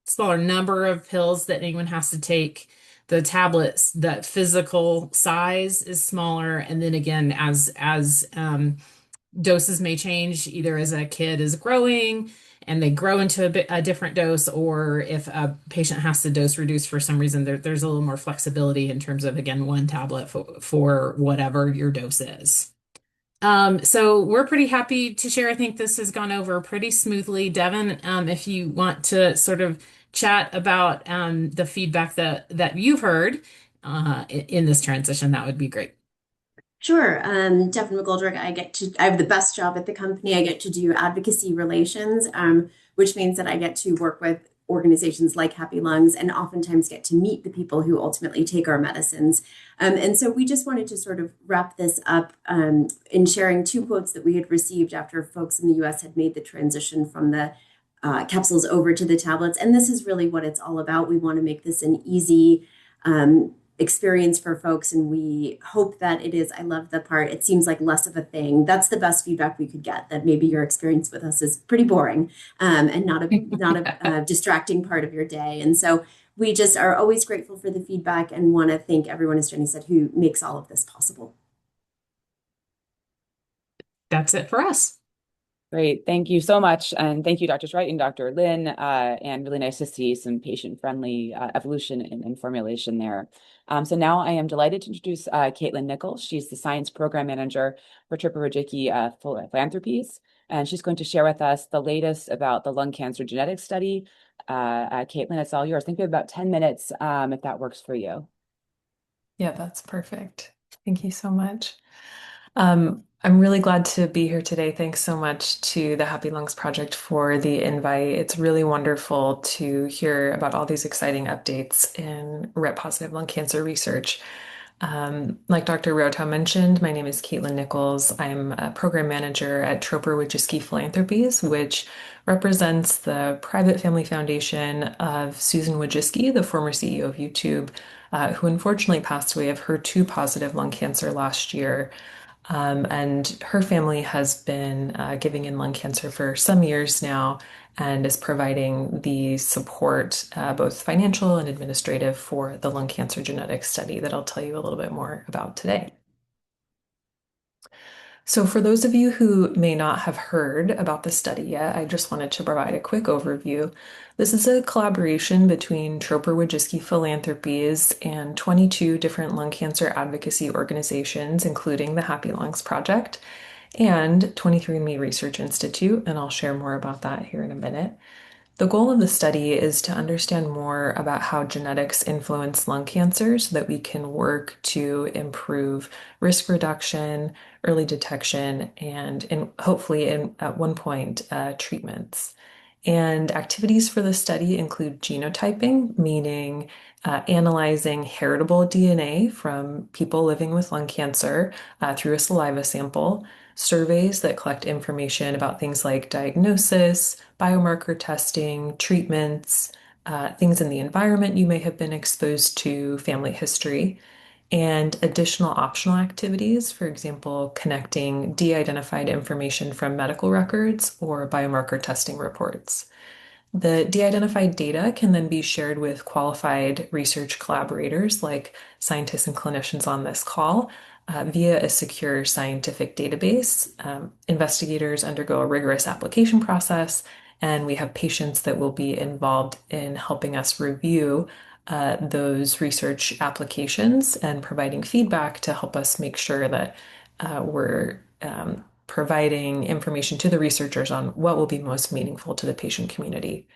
Smaller number of pills that anyone has to take. The tablets, that physical size is smaller. And then again, as doses may change either as a kid is growing and they grow into a different dose, or if a patient has to dose reduce for some reason, there's a little more flexibility in terms of, again, one tablet for whatever your dose is. So we're pretty happy to share. I think this has gone over pretty smoothly. Devin, if you want to sort of chat about the feedback that you've heard in this transition, that would be great. Sure. Devin McGoldrick, I have the best job at the company. I get to do advocacy relations, which means that I get to work with organizations like Happy Lungs and oftentimes get to meet the people who ultimately take our medicines. And so we just wanted to sort of wrap this up in sharing two quotes that we had received after folks in the US had made the transition from the capsules over to the tablets. And this is really what it's all about. We want to make this an easy experience for folks, and we hope that it is. I love the part, it seems like less of a thing. That's the best feedback we could get, that maybe your experience with us is pretty boring and not a distracting part of your day. And so we just are always grateful for the feedback and want to thank everyone, as Jenny said, who makes all of this possible. That's it for us. Great. Thank you so much. And thank you, Dr. Wright and Dr. Lin. And really nice to see some patient-friendly evolution and formulation there. So now I am delighted to introduce Caitlin Nichols. She's the Science Program Manager for Tripper Philanthropies. And she's going to share with us the latest about the lung cancer genetics study. Caitlin, it's all yours. Think of about 10 minutes if that works for you. Yeah, that's perfect. Thank you so much. I'm really glad to be here today. Thanks so much to the Happy Lungs Project for the invite. It's really wonderful to hear about all these exciting updates in RET-positive lung cancer research. Like Dr. Rotow mentioned, my name is Caitlin Nichols. I'm a program manager at Troper Philanthropies, which represents the private family foundation of Susan Wojcicki, the former CEO of YouTube, who unfortunately passed away of HER2 positive lung cancer last year. And her family has been giving in lung cancer for some years now and is providing the support, both financial and administrative, for the lung cancer genetics study that I'll tell you a little bit more about today. So for those of you who may not have heard about the study yet, I just wanted to provide a quick overview. This is a collaboration between Troper Philanthropies and 22 different lung cancer advocacy organizations, including the Happy Lungs Project and 23andMe Research Institute, and I'll share more about that here in a minute. The goal of the study is to understand more about how genetics influence lung cancer so that we can work to improve risk reduction, early detection, and hopefully at one point treatments. And activities for the study include genotyping, meaning analyzing heritable DNA from people living with lung cancer through a saliva sample, surveys that collect information about things like diagnosis, biomarker testing, treatments, things in the environment you may have been exposed to, family history, and additional optional activities, for example, connecting de-identified information from medical records or biomarker testing reports. The de-identified data can then be shared with qualified research collaborators like scientists and clinicians on this call via a secure scientific database. Investigators undergo a rigorous application process, and we have patients that will be involved in helping us review those research applications and providing feedback to help us make sure that we're providing information to the researchers on what will be most meaningful to the patient community.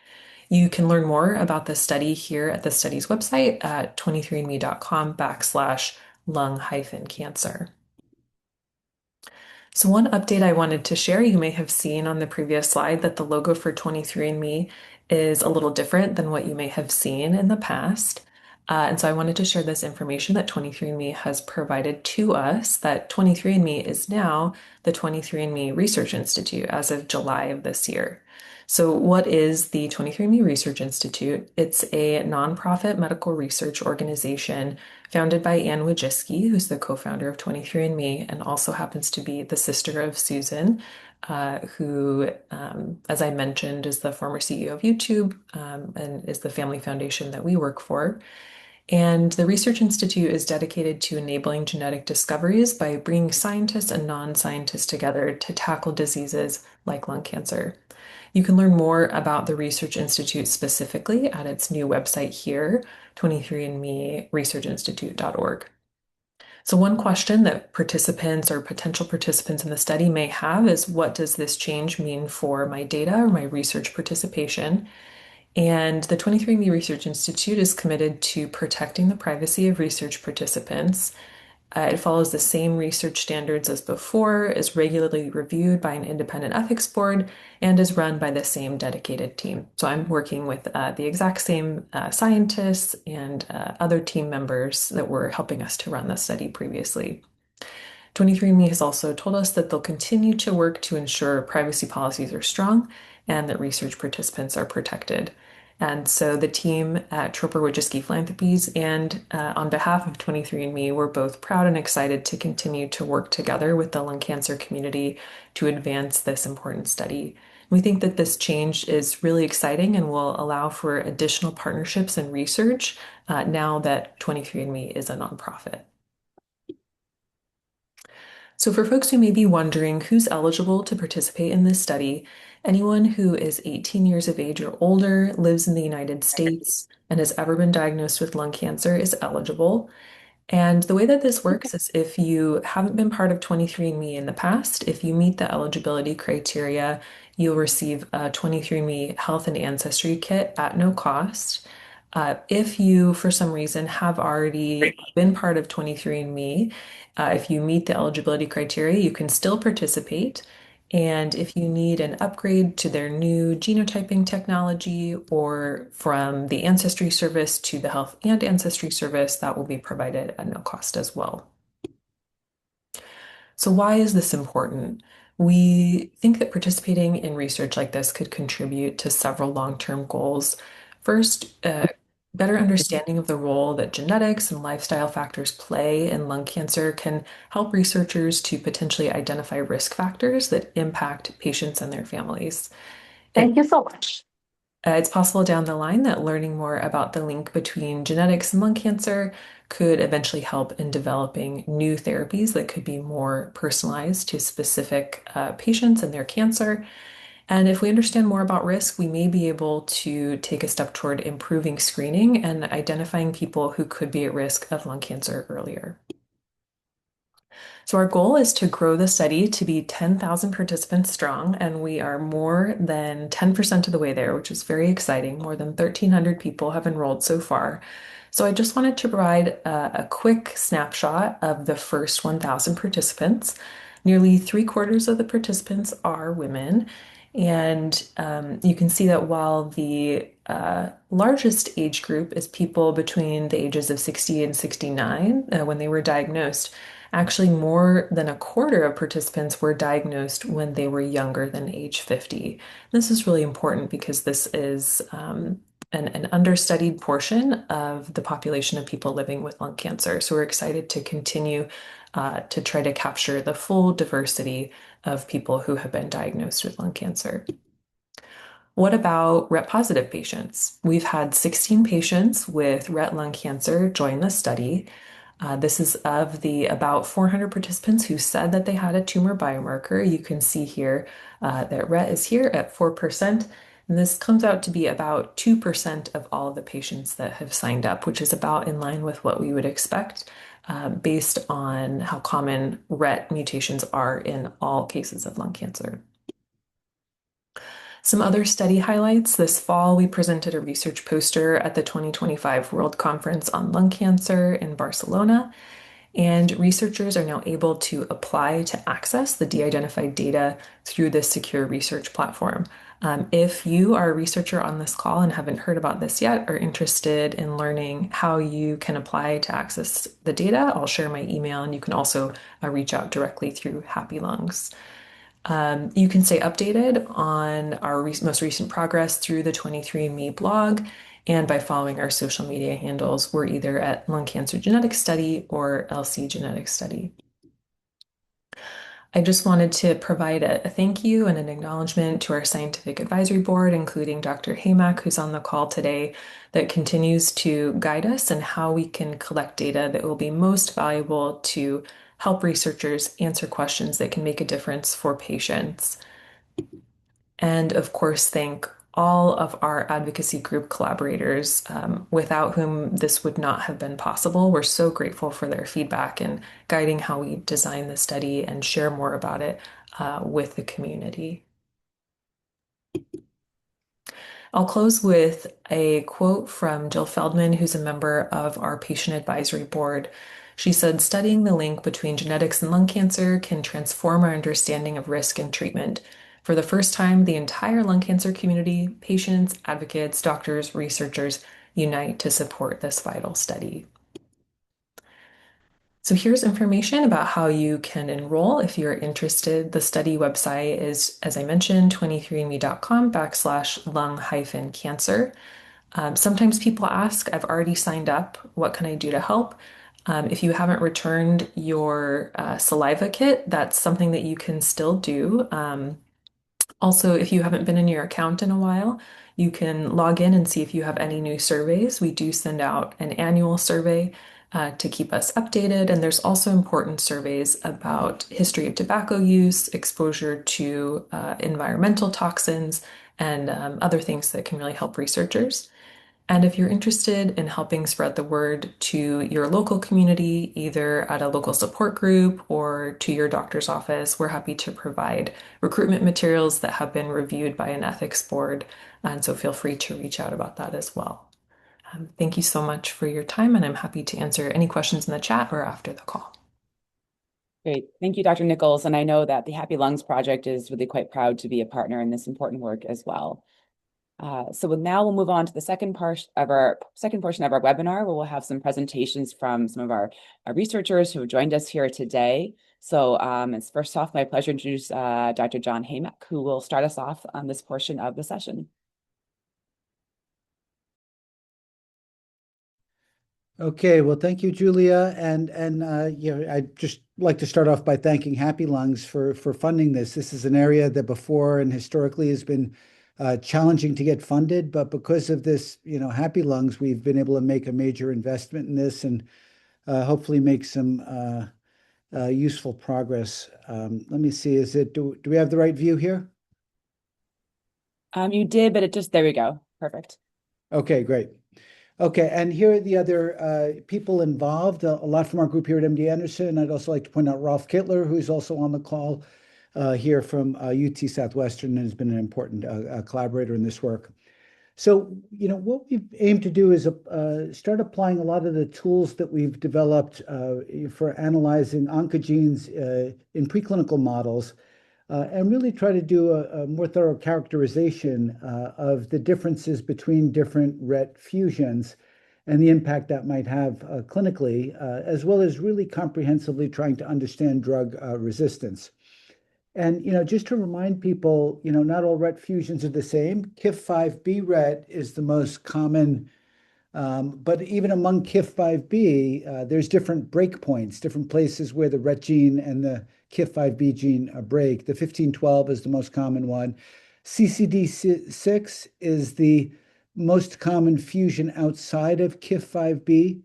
You can learn more about the study here at the study's website at 23andme.com/lung-cancer. So one update I wanted to share, you may have seen on the previous slide that the logo for 23andMe is a little different than what you may have seen in the past. And so I wanted to share this information that 23andMe has provided to us, that 23andMe is now the 23andMe Research Institute as of July of this year. So what is the 23andMe Research Institute? It's a nonprofit medical research organization founded by Anne Wojcicki, who's the co-founder of 23andMe and also happens to be the sister of Susan, who, as I mentioned, is the former CEO of YouTube and is the family foundation that we work for. And the Research Institute is dedicated to enabling genetic discoveries by bringing scientists and non-scientists together to tackle diseases like lung cancer. You can learn more about the Research Institute specifically at its new website here, 23andMeResearchInstitute.org. So one question that participants or potential participants in the study may have is, what does this change mean for my data or my research participation? And the 23andMe Research Institute is committed to protecting the privacy of research participants. It follows the same research standards as before, is regularly reviewed by an independent ethics board, and is run by the same dedicated team. So I'm working with the exact same scientists and other team members that were helping us to run the study previously. 23andMe has also told us that they'll continue to work to ensure privacy policies are strong and that research participants are protected. And so the team at Troper-Wojcicki Philanthropies and on behalf of 23andMe, we're both proud and excited to continue to work together with the lung cancer community to advance this important study. We think that this change is really exciting and will allow for additional partnerships and research now that 23andMe is a nonprofit. So for folks who may be wondering who's eligible to participate in this study, anyone who is 18 years of age or older, lives in the United States, and has ever been diagnosed with lung cancer is eligible. And the way that this works is, if you haven't been part of 23andMe in the past, if you meet the eligibility criteria, you'll receive a 23andMe Health and Ancestry Kit at no cost. If you, for some reason, have already been part of 23andMe, if you meet the eligibility criteria, you can still participate. And if you need an upgrade to their new genotyping technology, or from the Ancestry Service to the Health and Ancestry Service, that will be provided at no cost as well. So why is this important? We think that participating in research like this could contribute to several long-term goals. First, better understanding of the role that genetics and lifestyle factors play in lung cancer can help researchers to potentially identify risk factors that impact patients and their families. Thank you so much. It's possible down the line that learning more about the link between genetics and lung cancer could eventually help in developing new therapies that could be more personalized to specific patients and their cancer. And if we understand more about risk, we may be able to take a step toward improving screening and identifying people who could be at risk of lung cancer earlier. So our goal is to grow the study to be 10,000 participants strong, and we are more than 10% of the way there, which is very exciting. More than 1,300 people have enrolled so far. So I just wanted to provide a quick snapshot of the first 1,000 participants. Nearly 3/4 of the participants are women, and you can see that while the largest age group is people between the ages of 60 and 69 when they were diagnosed, actually more than 1/4 of participants were diagnosed when they were younger than age 50. This is really important because this is an understudied portion of the population of people living with lung cancer. So we're excited to continue to try to capture the full diversity of people who have been diagnosed with lung cancer. What about RET-positive patients? We've had 16 patients with RET lung cancer join the study. This is of the about 400 participants who said that they had a tumor biomarker. You can see here that RET is here at 4%. And this comes out to be about 2% of all of the patients that have signed up, which is about in line with what we would expect based on how common RET mutations are in all cases of lung cancer. Some other study highlights. This fall, we presented a research poster at the 2025 World Conference on Lung Cancer in Barcelona, and researchers are now able to apply to access the de-identified data through this secure research platform. If you are a researcher on this call and haven't heard about this yet, or interested in learning how you can apply to access the data, I'll share my email, and you can also reach out directly through Happy Lungs. You can stay updated on our most recent progress through the 23andMe blog and by following our social media handles. We're either at Lung Cancer Genetics Study or LC Genetics Study. I just wanted to provide a thank you and an acknowledgement to our scientific advisory board, including Dr. Haymack, who's on the call today, that continues to guide us in how we can collect data that will be most valuable to help researchers answer questions that can make a difference for patients. And of course, thank all of our advocacy group collaborators, without whom this would not have been possible. We're so grateful for their feedback and guiding how we design the study and share more about it with the community. I'll close with a quote from Jill Feldman, who's a member of our patient advisory board. She said, "Studying the link between genetics and lung cancer can transform our understanding of risk and treatment. For the first time, the entire lung cancer community, patients, advocates, doctors, researchers unite to support this vital study." So here's information about how you can enroll if you're interested. The study website is, as I mentioned, 23andme.com/lung-cancer. Sometimes people ask, I've already signed up. What can I do to help? If you haven't returned your saliva kit, that's something that you can still do. Also, if you haven't been in your account in a while, you can log in and see if you have any new surveys. We do send out an annual survey to keep us updated. And there's also important surveys about history of tobacco use, exposure to environmental toxins, and other things that can really help researchers. And if you're interested in helping spread the word to your local community, either at a local support group or to your doctor's office, we're happy to provide recruitment materials that have been reviewed by an ethics board. And so feel free to reach out about that as well. Thank you so much for your time, and I'm happy to answer any questions in the chat or after the call. Great. Thank you, Dr. Nichols. And I know that the Happy Lungs Project is really quite proud to be a partner in this important work as well. Now we'll move on to the second portion of our webinar, where we'll have some presentations from some of our researchers who have joined us here today. So it's first off my pleasure to introduce Dr. John Haymack, who will start us off on this portion of the session. Okay, well, thank you, Julia, and I'd just like to start off by thanking Happy Lungs for funding this. This is an area that before and historically has been challenging to get funded, but because of this, Happy Lungs, we've been able to make a major investment in this and hopefully make some useful progress. Let me see, do we have the right view here? You did, but there we go. Perfect. Okay, great. Okay, and here are the other people involved, a lot from our group here at MD Anderson. I'd also like to point out Rolf Kittler, who's also on the call here from UT Southwestern and has been an important collaborator in this work. So, what we've aimed to do is start applying a lot of the tools that we've developed for analyzing oncogenes in preclinical models and really try to do a more thorough characterization of the differences between different RET fusions and the impact that might have clinically, as well as really comprehensively trying to understand drug resistance. And, just to remind people, not all RET fusions are the same. KIF5B RET is the most common, but even among KIF5B, there's different breakpoints, different places where the RET gene and the KIF5B gene break. The 1512 is the most common one. CCD6 is the most common fusion outside of KIF5B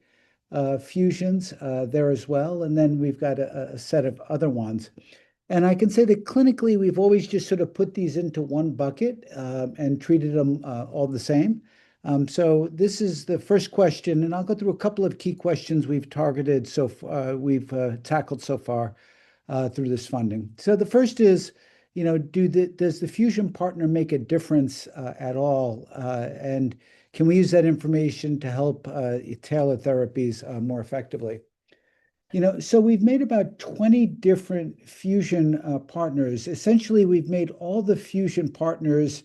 fusions there as well. And then we've got a set of other ones. And I can say that clinically, we've always just sort of put these into one bucket and treated them all the same. So this is the first question, and I'll go through a couple of key questions we've targeted so far, we've tackled so far through this funding. So the first is, does the fusion partner make a difference at all? And can we use that information to help tailor therapies more effectively? So we've made about 20 different fusion partners. Essentially, we've made all the fusion partners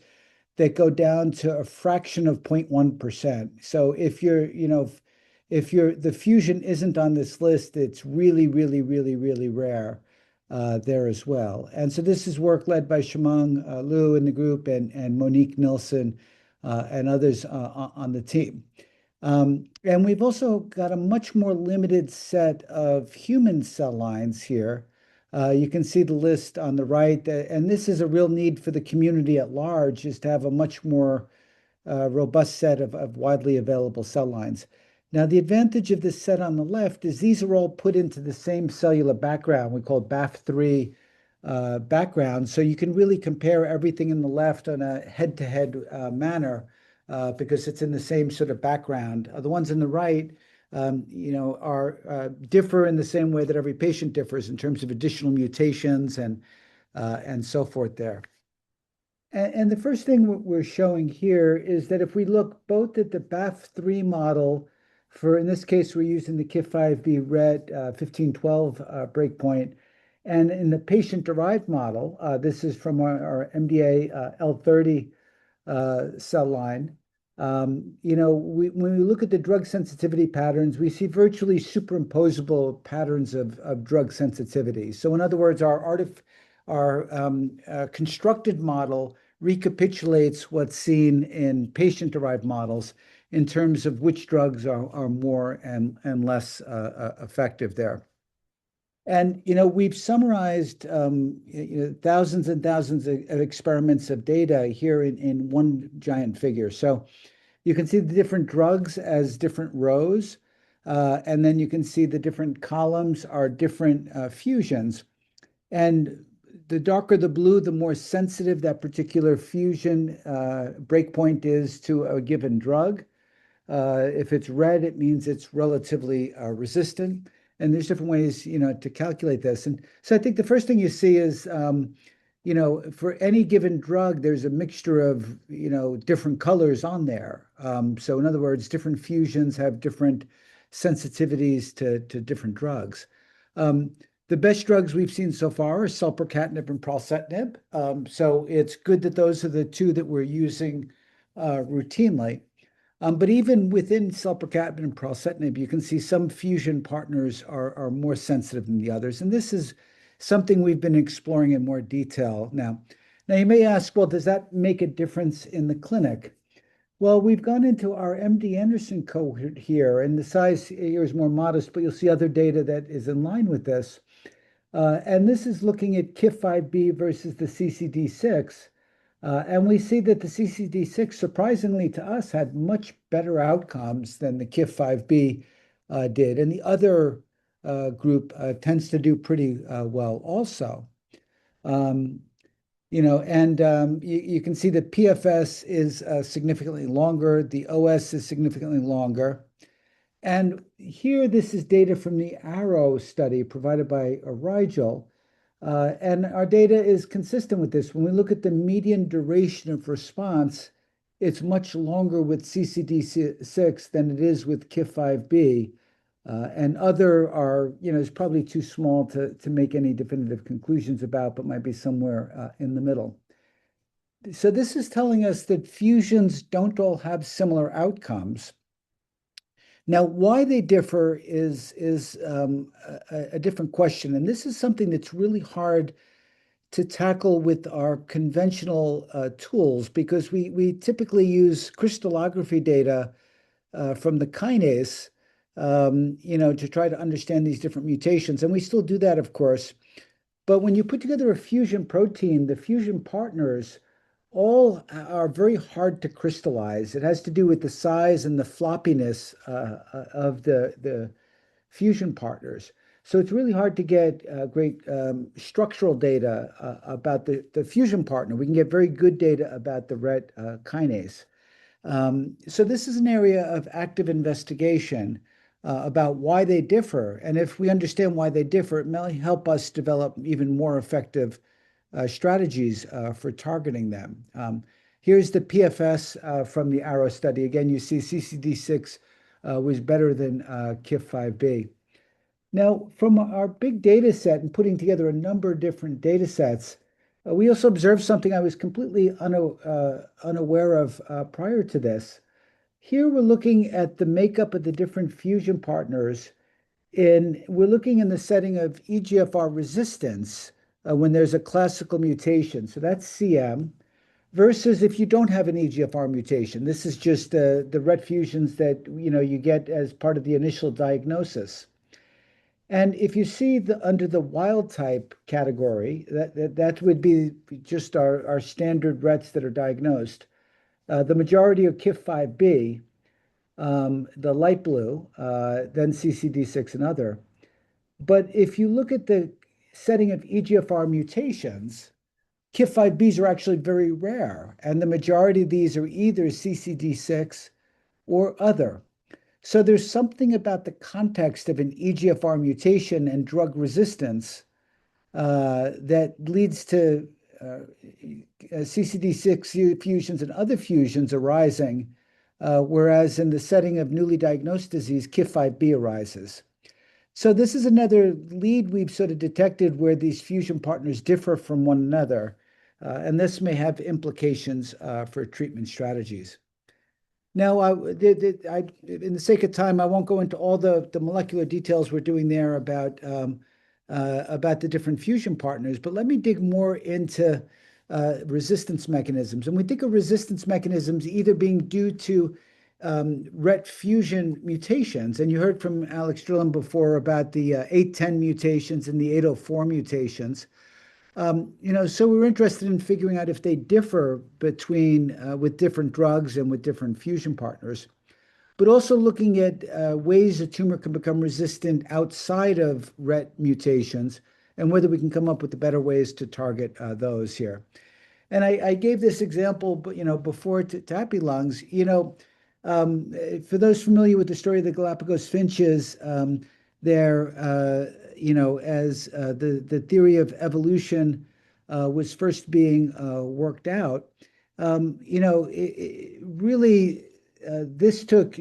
that go down to a fraction of 0.1%. So if the fusion isn't on this list, it's really, really, really, really rare there as well. And so this is work led by Shimang Liu in the group and Monique Nilsson and others on the team. And we've also got a much more limited set of human cell lines here You can see the list on the right, and this is a real need for the community at large, is to have a much more robust set of widely available cell lines. Now, the advantage of this set on the left is these are all put into the same cellular background. We call it BAF3 background. So you can really compare everything in the left on a head-to-head manner because it's in the same sort of background. The ones in the right, are differ in the same way that every patient differs in terms of additional mutations and so forth there. And the first thing we're showing here is that if we look both at the BAF3 model for, in this case, we're using the KIF5B RET 1512 breakpoint, and in the patient-derived model, this is from our MDA L30 cell line. When we look at the drug sensitivity patterns, we see virtually superimposable patterns of drug sensitivity. So in other words, our constructed model recapitulates what's seen in patient-derived models in terms of which drugs are more and less effective there. And we've summarized thousands and thousands of experiments of data here in one giant figure. So you can see the different drugs as different rows, and then you can see the different columns are different fusions. And the darker the blue, the more sensitive that particular fusion breakpoint is to a given drug. If it's red, it means it's relatively resistant. And there's different ways, to calculate this. And so I think the first thing you see is, for any given drug, there's a mixture of, different colors on there. So in other words, different fusions have different sensitivities to different drugs. The best drugs we've seen so far are selpercatinib and pralsetinib. So it's good that those are the two that we're using routinely. But even within selpercatinib and pralsetinib, you can see some fusion partners are more sensitive than the others. And this is something we've been exploring in more detail now. Now, you may ask, well, does that make a difference in the clinic? Well, we've gone into our MD Anderson cohort here, and the size here is more modest, but you'll see other data that is in line with this. And this is looking at KIF5B versus the CCD6. And we see that the CCD6, surprisingly to us, had much better outcomes than the KIF5B did. And the other group tends to do pretty well also. You can see the PFS is significantly longer. The OS is significantly longer. And here, this is data from the ARROW study provided by Rigel. And our data is consistent with this. When we look at the median duration of response, it's much longer with CCD6 than it is with KIF5B. And other are, is probably too small to make any definitive conclusions about, but might be somewhere in the middle. So this is telling us that fusions don't all have similar outcomes. Now, why they differ is a different question. And this is something that's really hard to tackle with our conventional tools because we typically use crystallography data from the kinase, to try to understand these different mutations. And we still do that, of course. But when you put together a fusion protein, the fusion partners all are very hard to crystallize. It has to do with the size and the floppiness of the fusion partners. So it's really hard to get great structural data about the fusion partner. We can get very good data about the RET kinase. So this is an area of active investigation about why they differ. And if we understand why they differ, it may help us develop even more effective strategies for targeting them. Here's the PFS from the ARROW study. Again, you see CCD6 was better than KIF5B. Now, from our big data set and putting together a number of different data sets, we also observed something I was completely unaware of prior to this. Here we're looking at the makeup of the different fusion partners. We're looking in the setting of EGFR resistance when there's a classical mutation. So that's CM, versus if you don't have an EGFR mutation. This is just the RET fusions that you get as part of the initial diagnosis. And if you see under the wild type category, that would be just our standard RETs that are diagnosed. The majority are KIF5B, the light blue, then CCD6 and other. But if you look at the setting of EGFR mutations, KIF5Bs are actually very rare, and the majority of these are either CCD6 or other. So there's something about the context of an EGFR mutation and drug resistance that leads to CCD6 fusions and other fusions arising, whereas in the setting of newly diagnosed disease, KIF5B arises. So this is another lead we've sort of detected where these fusion partners differ from one another, and this may have implications for treatment strategies. Now, in the sake of time, I won't go into all the molecular details we're doing there about the different fusion partners, but let me dig more into resistance mechanisms. And we think of resistance mechanisms either being due to RET fusion mutations, and you heard from Alex Drillen before about the 810 mutations and the 804 mutations. So we're interested in figuring out if they differ between with different drugs and with different fusion partners, but also looking at ways a tumor can become resistant outside of RET mutations and whether we can come up with the better ways to target those here. And I gave this example, before to Happy Lungs. For those familiar with the story of the Galapagos finches, as the theory of evolution was first being worked out, this took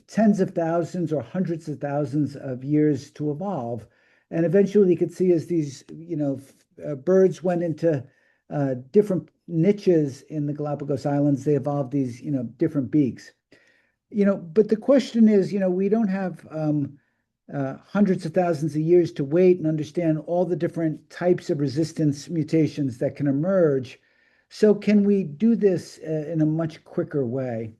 tens of thousands or hundreds of thousands of years to evolve, and eventually you could see as these birds went into different niches in the Galapagos Islands, they evolved these different beaks. But the question is, we don't have hundreds of thousands of years to wait and understand all the different types of resistance mutations that can emerge. So can we do this in a much quicker way?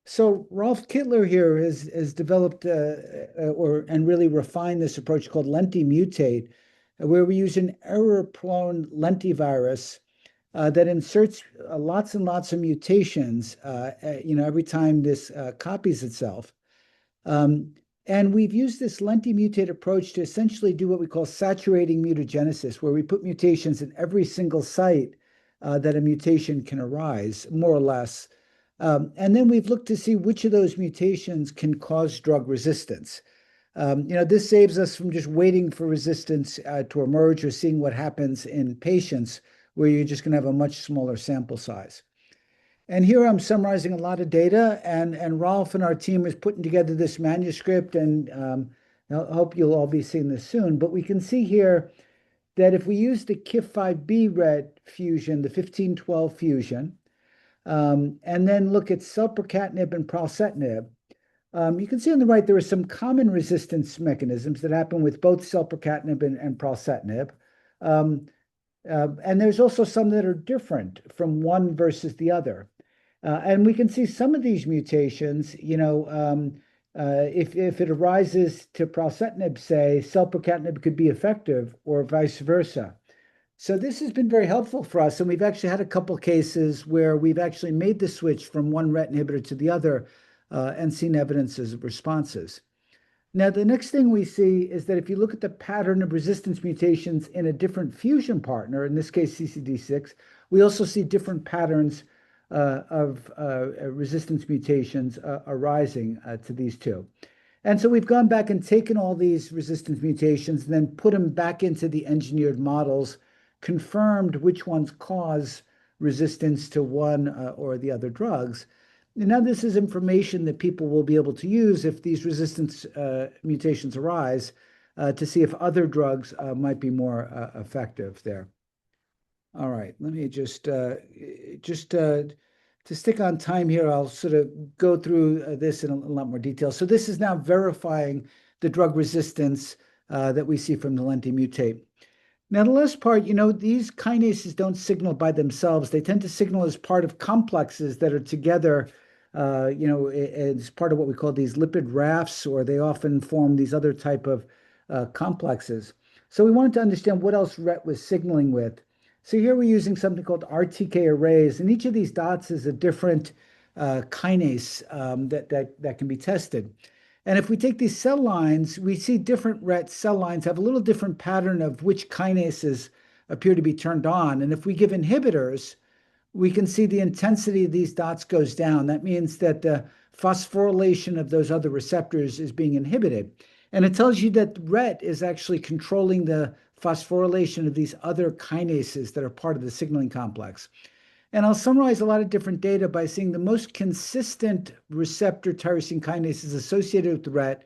So Rolf Kittler here has developed and really refined this approach called lentimutate, where we use an error-prone lentivirus that inserts lots and lots of mutations, every time this copies itself. And we've used this lentimutate approach to essentially do what we call saturating mutagenesis, where we put mutations in every single site that a mutation can arise, more or less. And then we've looked to see which of those mutations can cause drug resistance. This saves us from just waiting for resistance to emerge or seeing what happens in patients where you're just going to have a much smaller sample size. And here I'm summarizing a lot of data, and Rolf and our team is putting together this manuscript, and I hope you'll all be seeing this soon. But we can see here that if we use the KIF5B RET fusion, the 1512 fusion, and then look at selpercatinib and pralsetinib, you can see on the right there are some common resistance mechanisms that happen with both selpercatinib and pralsetinib. And there's also some that are different from one versus the other. And we can see some of these mutations, if it arises to pralsetinib, say, selpercatinib could be effective or vice versa. So this has been very helpful for us. And we've actually had a couple cases where we've actually made the switch from one RET inhibitor to the other and seen evidences of responses. Now, the next thing we see is that if you look at the pattern of resistance mutations in a different fusion partner, in this case CCD6, we also see different patterns of resistance mutations arising to these two. And so we've gone back and taken all these resistance mutations and then put them back into the engineered models, confirmed which ones cause resistance to one or the other drugs. And now this is information that people will be able to use if these resistance mutations arise to see if other drugs might be more effective there. All right, let me just to stick on time here, I'll sort of go through this in a lot more detail. So this is now verifying the drug resistance that we see from the lentimutate. Now, the last part, these kinases don't signal by themselves. They tend to signal as part of complexes that are together, as part of what we call these lipid rafts, or they often form these other type of complexes. So we wanted to understand what else RET was signaling with. So here we're using something called RTK arrays, and each of these dots is a different kinase that can be tested. And if we take these cell lines, we see different RET cell lines have a little different pattern of which kinases appear to be turned on. And if we give inhibitors, we can see the intensity of these dots goes down. That means that the phosphorylation of those other receptors is being inhibited. And it tells you that RET is actually controlling the phosphorylation of these other kinases that are part of the signaling complex. And I'll summarize a lot of different data by saying the most consistent receptor tyrosine kinases associated with RET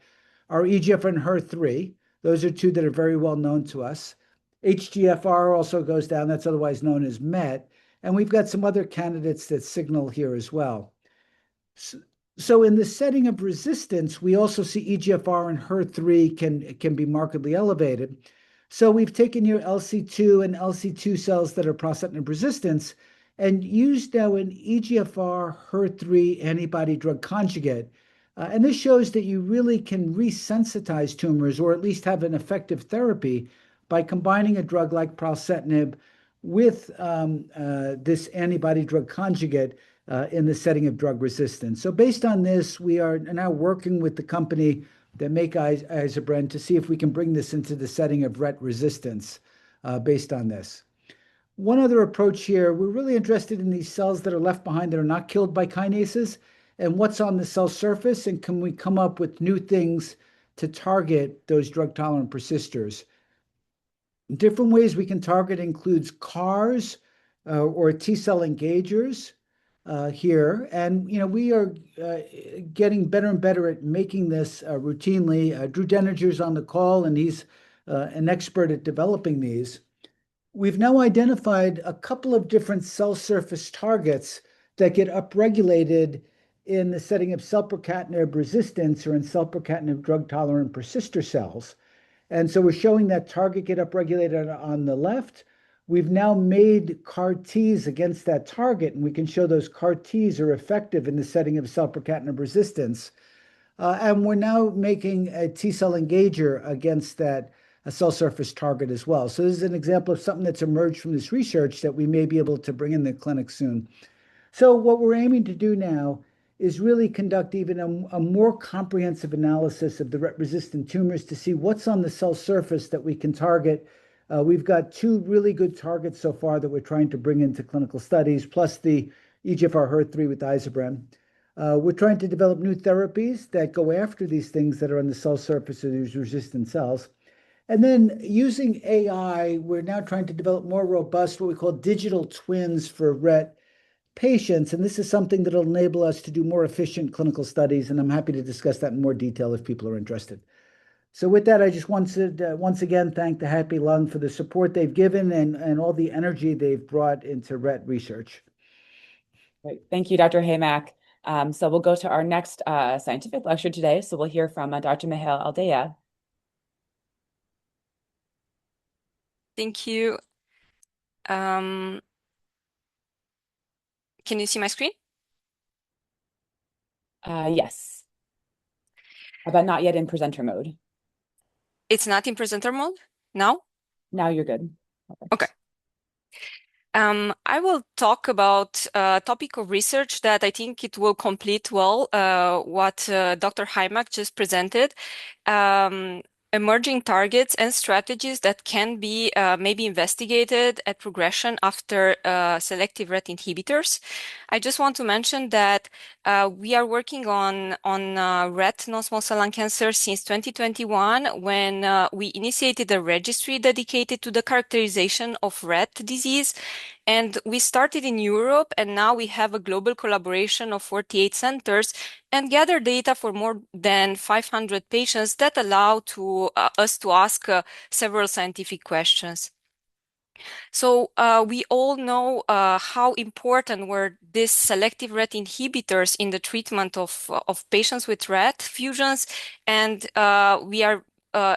are EGFR and HER3. Those are two that are very well known to us. HGFR also goes down. That's otherwise known as MET. And we've got some other candidates that signal here as well. So in the setting of resistance, we also see EGFR and HER3 can be markedly elevated. So we've taken your LC2 and LC2 cells that are prostatinib resistance and used now an EGFR HER3 antibody drug conjugate. And this shows that you really can resensitize tumors or at least have an effective therapy by combining a drug like pralsetinib with this antibody drug conjugate in the setting of drug resistance. So based on this, we are now working with the company that make Isobren to see if we can bring this into the setting of RET resistance based on this. One other approach here, we're really interested in these cells that are left behind that are not killed by kinases and what's on the cell surface, and can we come up with new things to target those drug-tolerant persisters. Different ways we can target includes CARs or T-cell engagers here. And, we are getting better and better at making this routinely. Drew Denninger's on the call, and he's an expert at developing these. We've now identified a couple of different cell surface targets that get upregulated in the setting of selpercatinib resistance or in selpercatinib drug-tolerant persister cells. And so we're showing that target get upregulated on the left. We've now made CAR Ts against that target, and we can show those CAR Ts are effective in the setting of selpercatinib resistance. And we're now making a T-cell engager against that cell surface target as well. So this is an example of something that's emerged from this research that we may be able to bring in the clinic soon. So what we're aiming to do now is really conduct even a more comprehensive analysis of the RET-resistant tumors to see what's on the cell surface that we can target. We've got two really good targets so far that we're trying to bring into clinical studies, plus the EGFR HER3 with Isobren. We're trying to develop new therapies that go after these things that are on the cell surface of these resistant cells. And then using AI, we're now trying to develop more robust, what we call digital twins for RET patients. And this is something that will enable us to do more efficient clinical studies. And I'm happy to discuss that in more detail if people are interested. So with that, I just wanted to once again thank the Happy Lung for the support they've given and all the energy they've brought into RET research. Great. Thank you, Dr. Haymack. So we'll go to our next scientific lecture today. So we'll hear from Dr. Mihail Aldeia. Thank you. Can you see my screen? Yes. But not yet in presenter mode. It's not in presenter mode now? Now you're good. Perfect. Okay. I will talk about a topic of research that I think it will complete well what Dr. Hymak just presented. Emerging targets and strategies that can be maybe investigated at progression after selective RET inhibitors. I just want to mention that we are working on RET non-small cell lung cancer since 2021 when we initiated a registry dedicated to the characterization of RET disease. And we started in Europe, and now we have a global collaboration of 48 centers and gather data for more than 500 patients that allow us to ask several scientific questions. So we all know how important were these selective RET inhibitors in the treatment of patients with RET fusions, and we are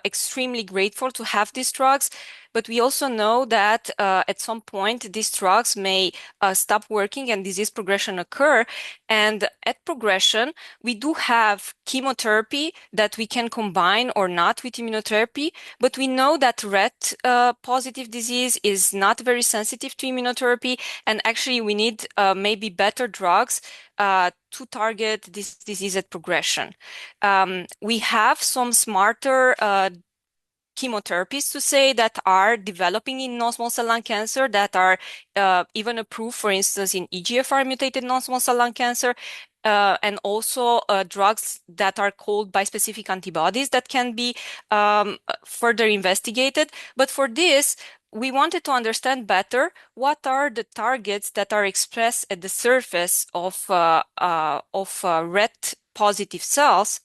extremely grateful to have these drugs. but we also know that at some point these drugs may stop working and disease progression occur. And at progression, we do have chemotherapy that we can combine or not with immunotherapy, but we know that RET-positive disease is not very sensitive to immunotherapy, and actually we need maybe better drugs to target this disease at progression. We have some smarter chemotherapies to say that are developing in non-small cell lung cancer that are even approved, for instance, in EGFR mutated non-small cell lung cancer, and also drugs that are called bispecific antibodies that can be further investigated. But for this, we wanted to understand better what are the targets that are expressed at the surface of RET-positive cells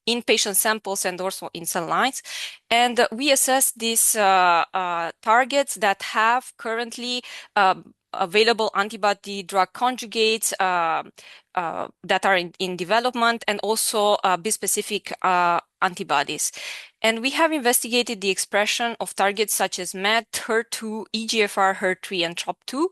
in patient samples and also in cell lines. And we assess these targets that have currently available antibody drug conjugates that are in development, and also bispecific antibodies. And we have investigated the expression of targets such as MET, HER2, EGFR, HER3, and TROP2.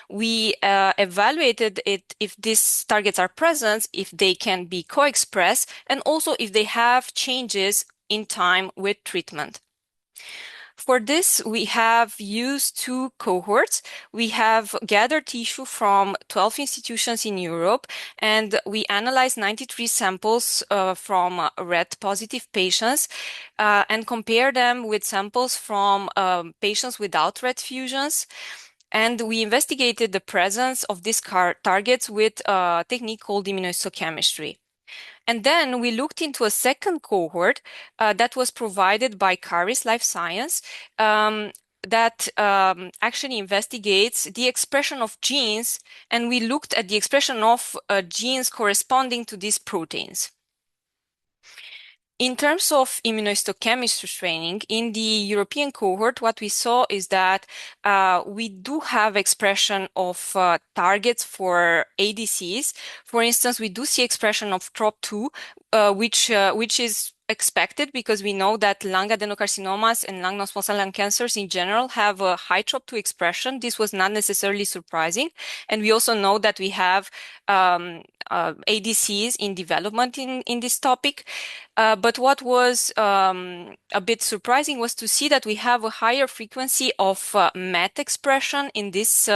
We evaluated it if these targets are present, if they can be co-expressed, and also if they have changes in time with treatment. For this, we have used two cohorts. We have gathered tissue from 12 institutions in Europe, and we analyzed 93 samples from RET-positive patients and compared them with samples from patients without RET fusions. And we investigated the presence of these targets with a technique called immunohistochemistry. And then we looked into a second cohort that was provided by Caris Life Science that actually investigates the expression of genes, and we looked at the expression of genes corresponding to these proteins. In terms of immunohistochemistry training, in the European cohort, what we saw is that we do have expression of targets for ADCs. For instance, we do see expression of TROP2, which is expected because we know that lung adenocarcinomas and lung non-small cell lung cancers in general have a high TROP2 expression. This was not necessarily surprising. And we also know that we have ADCs in development in this topic. But what was a bit surprising was to see that we have a higher frequency of MET expression in these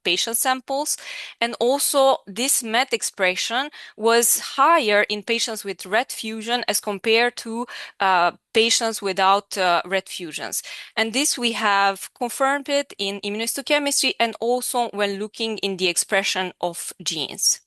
patient samples. And also this MET expression was higher in patients with RET fusion as compared to patients without RET fusions. And this we have confirmed it in immunohistochemistry and also when looking in the expression of genes.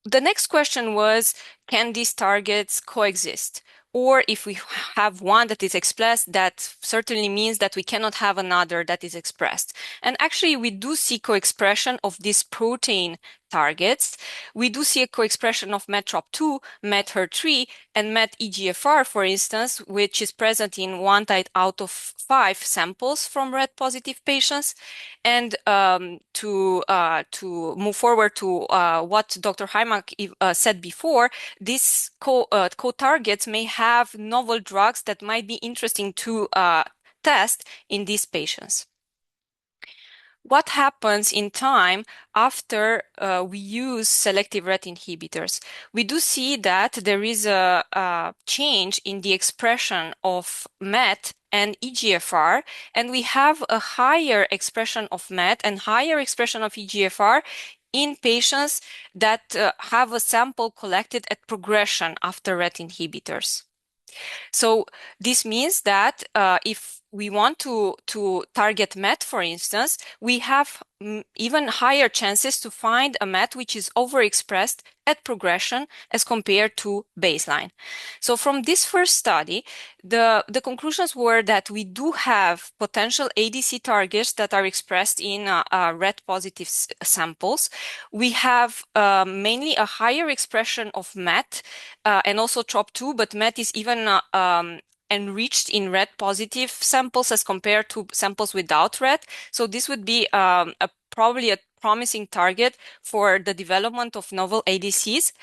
The next question was, can these targets coexist? Or if we have one that is expressed, that certainly means that we cannot have another that is expressed. And actually, we do see co-expression of these protein targets. We do see a co-expression of MET-TROP2, MET-HER3, and MET-EGFR, for instance, which is present in 1 out of 5 samples from RET-positive patients. And to move forward to what Dr. Heimak said before, these co-targets may have novel drugs that might be interesting to test in these patients. What happens in time after we use selective RET inhibitors? We do see that there is a change in the expression of MET and EGFR, and we have a higher expression of MET and higher expression of EGFR in patients that have a sample collected at progression after RET inhibitors. So this means that if we want to target MET, for instance, we have even higher chances to find a MET which is overexpressed at progression as compared to baseline. So from this first study, the conclusions were that we do have potential ADC targets that are expressed in RET-positive samples. We have mainly a higher expression of MET and also TROP2, but MET is even enriched in RET-positive samples as compared to samples without RET. So this would be probably a promising target for the development of novel ADCs.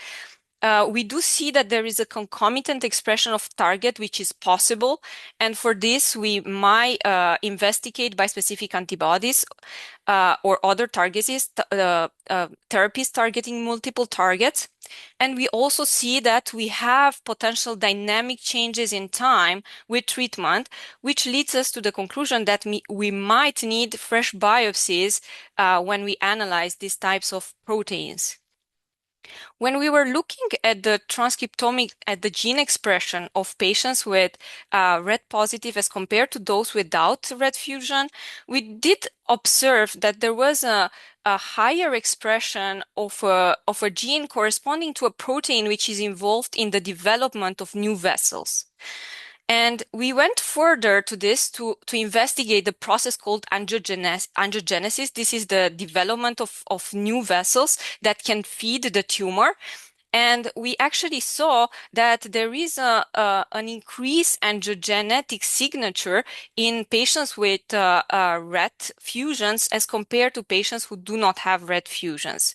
we do see that there is a concomitant expression of target, which is possible. And for this, we might investigate bispecific antibodies or other therapies targeting multiple targets. And we also see that we have potential dynamic changes in time with treatment, which leads us to the conclusion that we might need fresh biopsies when we analyze these types of proteins. When we were looking at the transcriptomic, at the gene expression of patients with RET-positive as compared to those without RET fusion, we did observe that there was a higher expression of a gene corresponding to a protein which is involved in the development of new vessels. And we went further to this to investigate the process called angiogenesis. This is the development of new vessels that can feed the tumor. And we actually saw that there is an increased angiogenetic signature in patients with RET fusions as compared to patients who do not have RET fusions.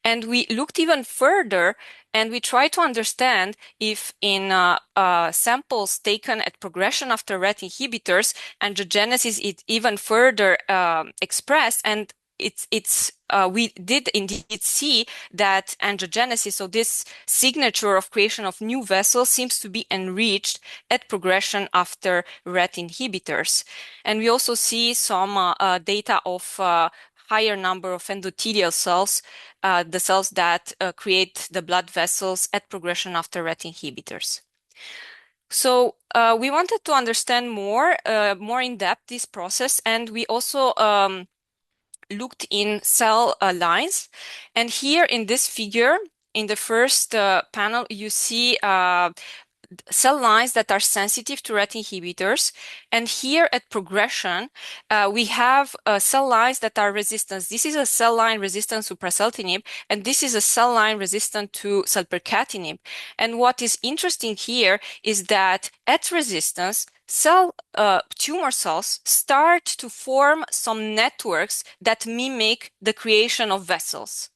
And we looked even further and we tried to understand if in samples taken at progression after RET inhibitors, angiogenesis is even further expressed. And we did indeed see that angiogenesis, so this signature of creation of new vessels, seems to be enriched at progression after RET inhibitors. And we also see some data of higher number of endothelial cells, the cells that create the blood vessels at progression after RET inhibitors. So we wanted to understand more in depth this process, and we also looked in cell lines. And here in this figure, in the first panel, you see cell lines that are sensitive to RET inhibitors. And here at progression, we have cell lines that are resistant. This is a cell line resistant to pralsetinib, and this is a cell line resistant to selpercatinib. And what is interesting here is that at resistance, tumor cells start to form some networks that mimic the creation of vessels.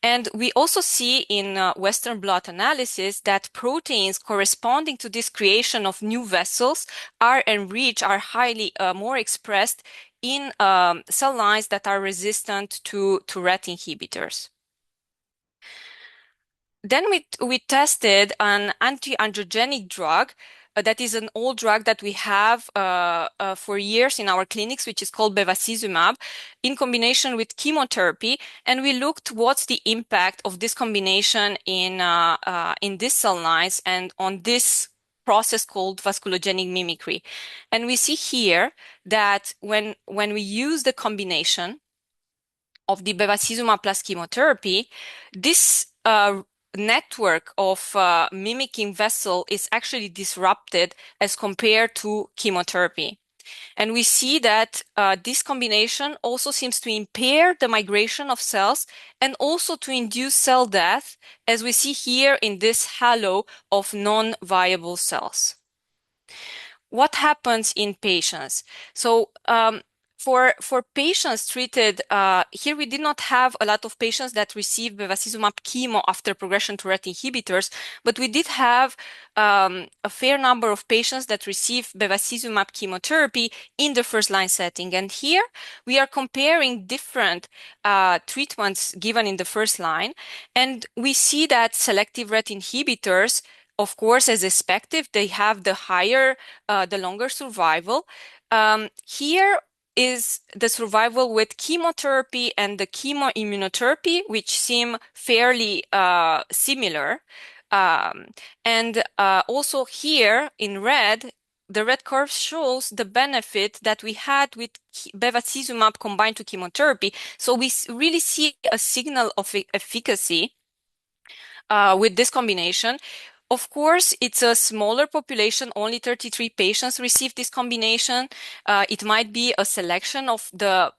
And we also see in Western blot analysis that proteins corresponding to this creation of new vessels are enriched, are highly more expressed in cell lines that are resistant to RET inhibitors. Then we tested an anti-angiogenic drug that is an old drug that we have for years in our clinics, which is called bevacizumab, in combination with chemotherapy. And we looked what's the impact of this combination in these cell lines and on this process called vasculogenic mimicry. And we see here that when we use the combination of the bevacizumab plus chemotherapy, this network of mimicking vessel is actually disrupted as compared to chemotherapy. And we see that this combination also seems to impair the migration of cells and also to induce cell death, as we see here in this halo of non-viable cells. What happens in patients? So for patients treated, here we did not have a lot of patients that received bevacizumab chemo after progression to RET inhibitors, but we did have a fair number of patients that received bevacizumab chemotherapy in the first line setting. And here we are comparing different treatments given in the first line. And we see that selective RET inhibitors, of course, as expected, they have the longer survival. Here is the survival with chemotherapy and the chemoimmunotherapy, which seem fairly similar. And also here in red, the red curve shows the benefit that we had with bevacizumab combined to chemotherapy. So we really see a signal of efficacy with this combination. Of course, it's a smaller population, only 33 patients received this combination. It might be a selection of the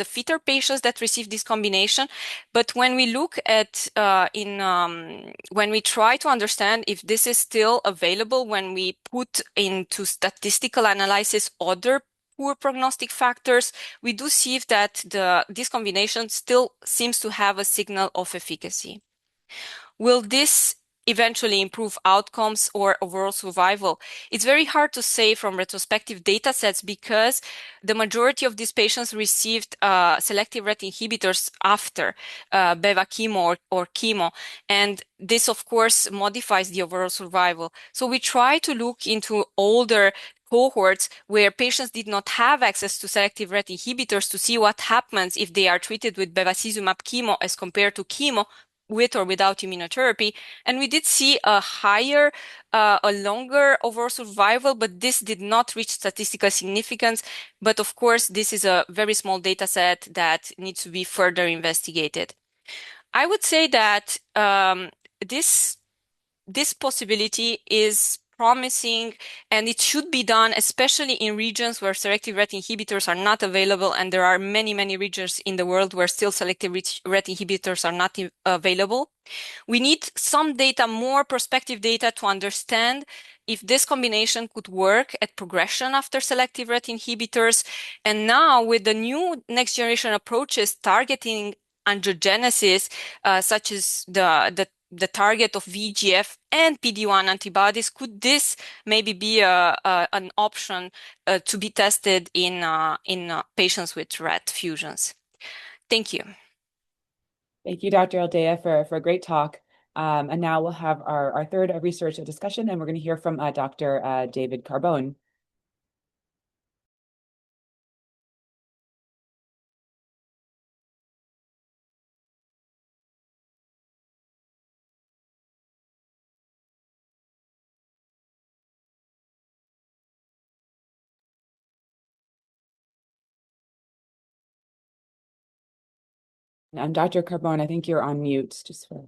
fitter patients that received this combination. But when we look at, when we try to understand if this is still available, when we put into statistical analysis other poor prognostic factors, we do see that this combination still seems to have a signal of efficacy. will this eventually improve outcomes or overall survival? It's very hard to say from retrospective data sets because the majority of these patients received selective RET inhibitors after beva chemo or chemo. And this, of course, modifies the overall survival. So we try to look into older cohorts where patients did not have access to selective RET inhibitors to see what happens if they are treated with bevacizumab chemo as compared to chemo with or without immunotherapy. And we did see a longer overall survival, but this did not reach statistical significance. But of course, this is a very small data set that needs to be further investigated. I would say that this possibility is promising, and it should be done, especially in regions where selective RET inhibitors are not available. And there are many, many regions in the world where still selective RET inhibitors are not available. We need some data, more prospective data, to understand if this combination could work at progression after selective RET inhibitors. And now with the new next generation approaches targeting angiogenesis, such as the target of VEGF and PD-1 antibodies, could this maybe be an option to be tested in patients with RET fusions? Thank you. Thank you, Dr. Aldea, for a great talk. And now we'll have our third research discussion, and we're going to hear from Dr. David Carbone. Dr. Carbone, I think you're on mute. Just for.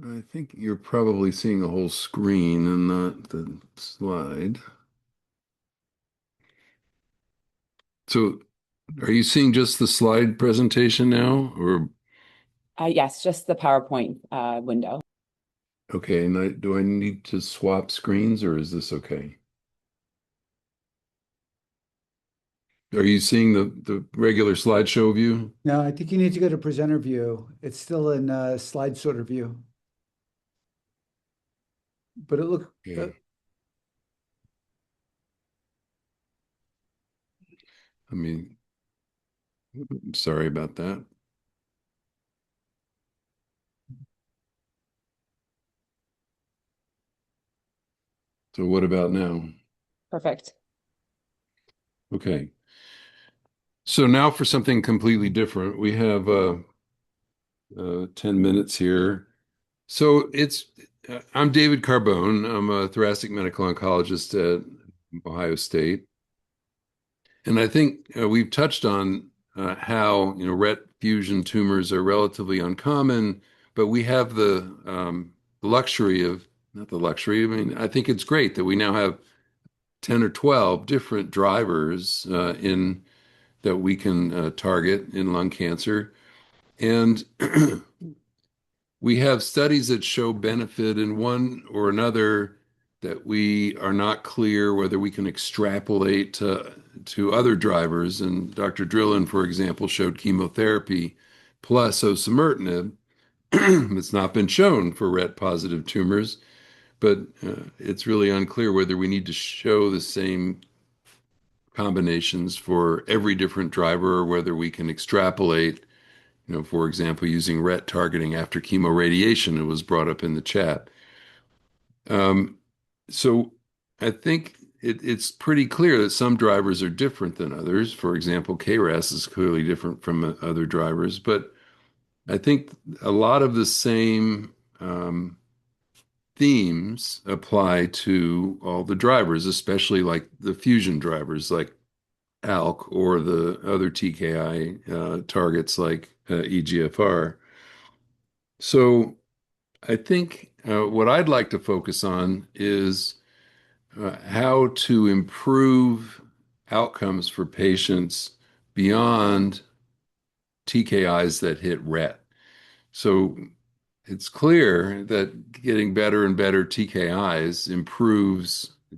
I think you're probably seeing a whole screen and not the slide. So are you seeing just the slide presentation now, or? Yes, just the PowerPoint window. Okay, and do I need to swap screens, or is this okay? Are you seeing the regular slideshow view? No, I think you need to go to presenter view. It's still in slide sorter view. But it looks. Yeah. I mean, sorry about that. So what about now? Perfect. Okay. So now for something completely different. We have 10 minutes here. So I'm David Carbone. I'm a thoracic medical oncologist at Ohio State. And I think we've touched on how, RET fusion tumors are relatively uncommon, but we have the luxury of, not the luxury, I mean, I think it's great that we now have 10 or 12 different drivers that we can target in lung cancer. And we have studies that show benefit in one or another that we are not clear whether we can extrapolate to other drivers. And Dr. Drillin, for example, showed chemotherapy plus osimertinib. It's not been shown for RET-positive tumors, but it's really unclear whether we need to show the same combinations for every different driver or whether we can extrapolate, for example, using RET targeting after chemoradiation. It was brought up in the chat. So I think it's pretty clear that some drivers are different than others. For example, KRAS is clearly different from other drivers, but I think a lot of the same themes apply to all the drivers, especially like the fusion drivers like ALK or the other TKI targets like EGFR. So I think what I'd like to focus on is how to improve outcomes for patients beyond TKIs that hit RET. So it's clear that getting better and better TKIs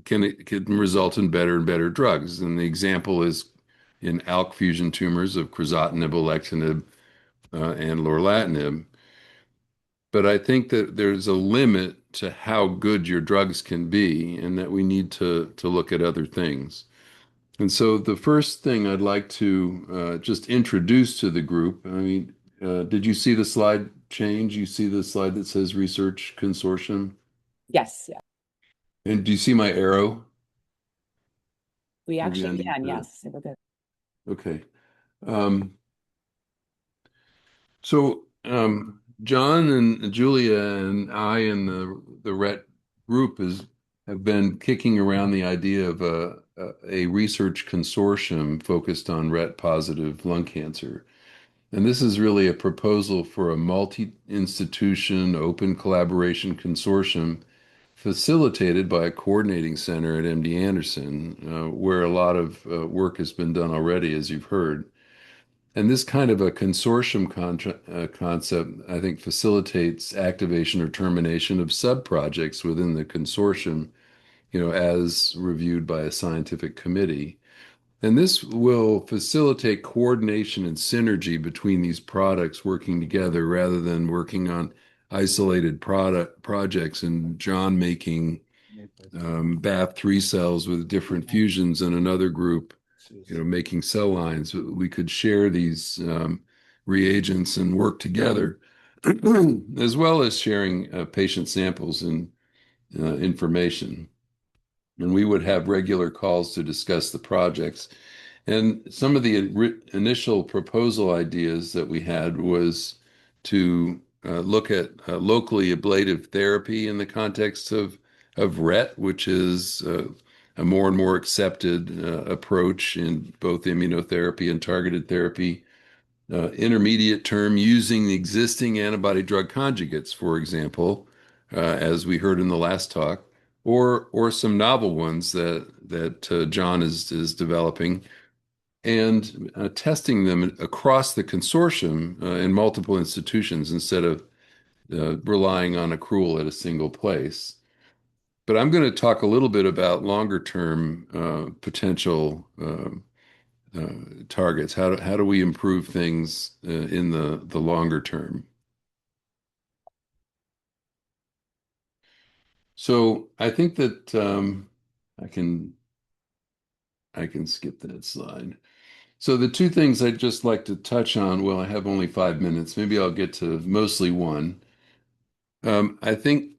can result in better and better drugs. And the example is, in ALK fusion tumors of crizotinib, alectinib, and lorlatinib. But I think that there's a limit to how good your drugs can be, and that we need to look at other things. And so the first thing I'd like to just introduce to the group, I mean, did you see the slide change? You see the slide that says Research Consortium? Yes, yeah. And do you see my arrow? We Maybe I actually need can, to- yes. We're good. Okay. So John and Julia and I and the RET group have been kicking around the idea of a research consortium focused on RET-positive lung cancer. And this is really a proposal for a multi-institution open collaboration consortium facilitated by a coordinating center at MD Anderson, where a lot of work has been done already, as you've heard. And this kind of a consortium concept, I think, facilitates activation or termination of sub-projects within the consortium, as reviewed by a scientific committee. And this will facilitate coordination and synergy between these products working together rather than working on isolated projects and John making BAF3 cells with different fusions and another group, making cell lines. We could share these reagents and work together, as well as sharing patient samples and information. And we would have regular calls to discuss the projects. And some of the initial proposal ideas that we had was to look at locally ablative therapy in the context of RET, which is a more and more accepted approach in both immunotherapy and targeted therapy. Intermediate term using the existing antibody drug conjugates, for example, as we heard in the last talk, or some novel ones that John is developing and testing them across the consortium in multiple institutions instead of relying on accrual at a single place. But I'm going to talk a little bit about longer term potential targets. How do we improve things in the longer term? So I think that I can skip that slide. So the two things I'd just like to touch on, well, I have only 5 minutes. Maybe I'll get to mostly one. I think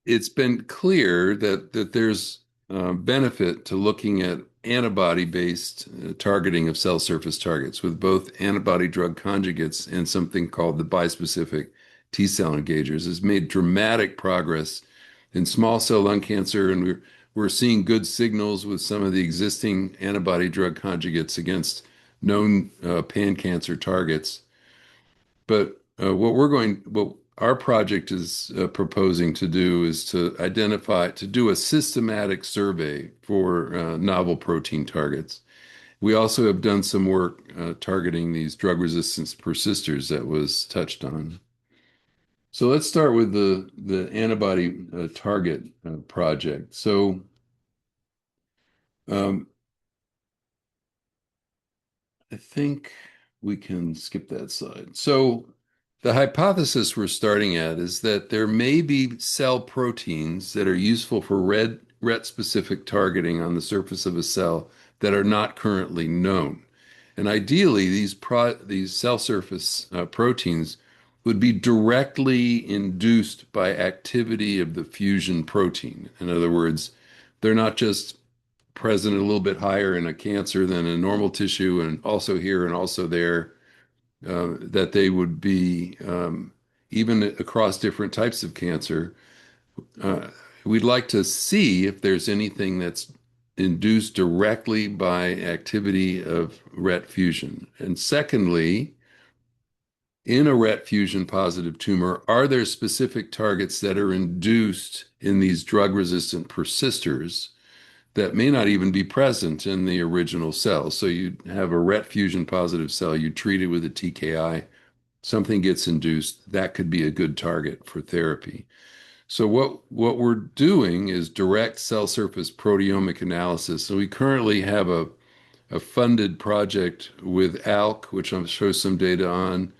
it's been clear that there's benefit to looking at antibody-based targeting of cell surface targets with both antibody drug conjugates and something called the bispecific T-cell engagers. Has made dramatic progress in small cell lung cancer, and we're seeing good signals with some of the existing antibody drug conjugates against known pan-cancer targets. But what our project is proposing to do is to do a systematic survey for novel protein targets. We also have done some work targeting these drug resistance persisters that was touched on. So let's start with the antibody target project. So um, I think we can skip that slide. So the hypothesis we're starting at is that there may be cell proteins that are useful for RET-specific targeting on the surface of a cell that are not currently known. And ideally, these cell surface proteins would be directly induced by activity of the fusion protein. In other words, they're not just present a little bit higher in a cancer than in normal tissue, and also here and also there, that they would be even across different types of cancer. We'd like to see if there's anything that's induced directly by activity of RET fusion. And secondly, in a RET fusion positive tumor, are there specific targets that are induced in these drug resistant persisters that may not even be present in the original cell? So you have a RET fusion positive cell, you treat it with a TKI, something gets induced, that could be a good target for therapy. So what we're doing is direct cell surface proteomic analysis. So we currently have a a funded project with ALK, which I'll show some data on,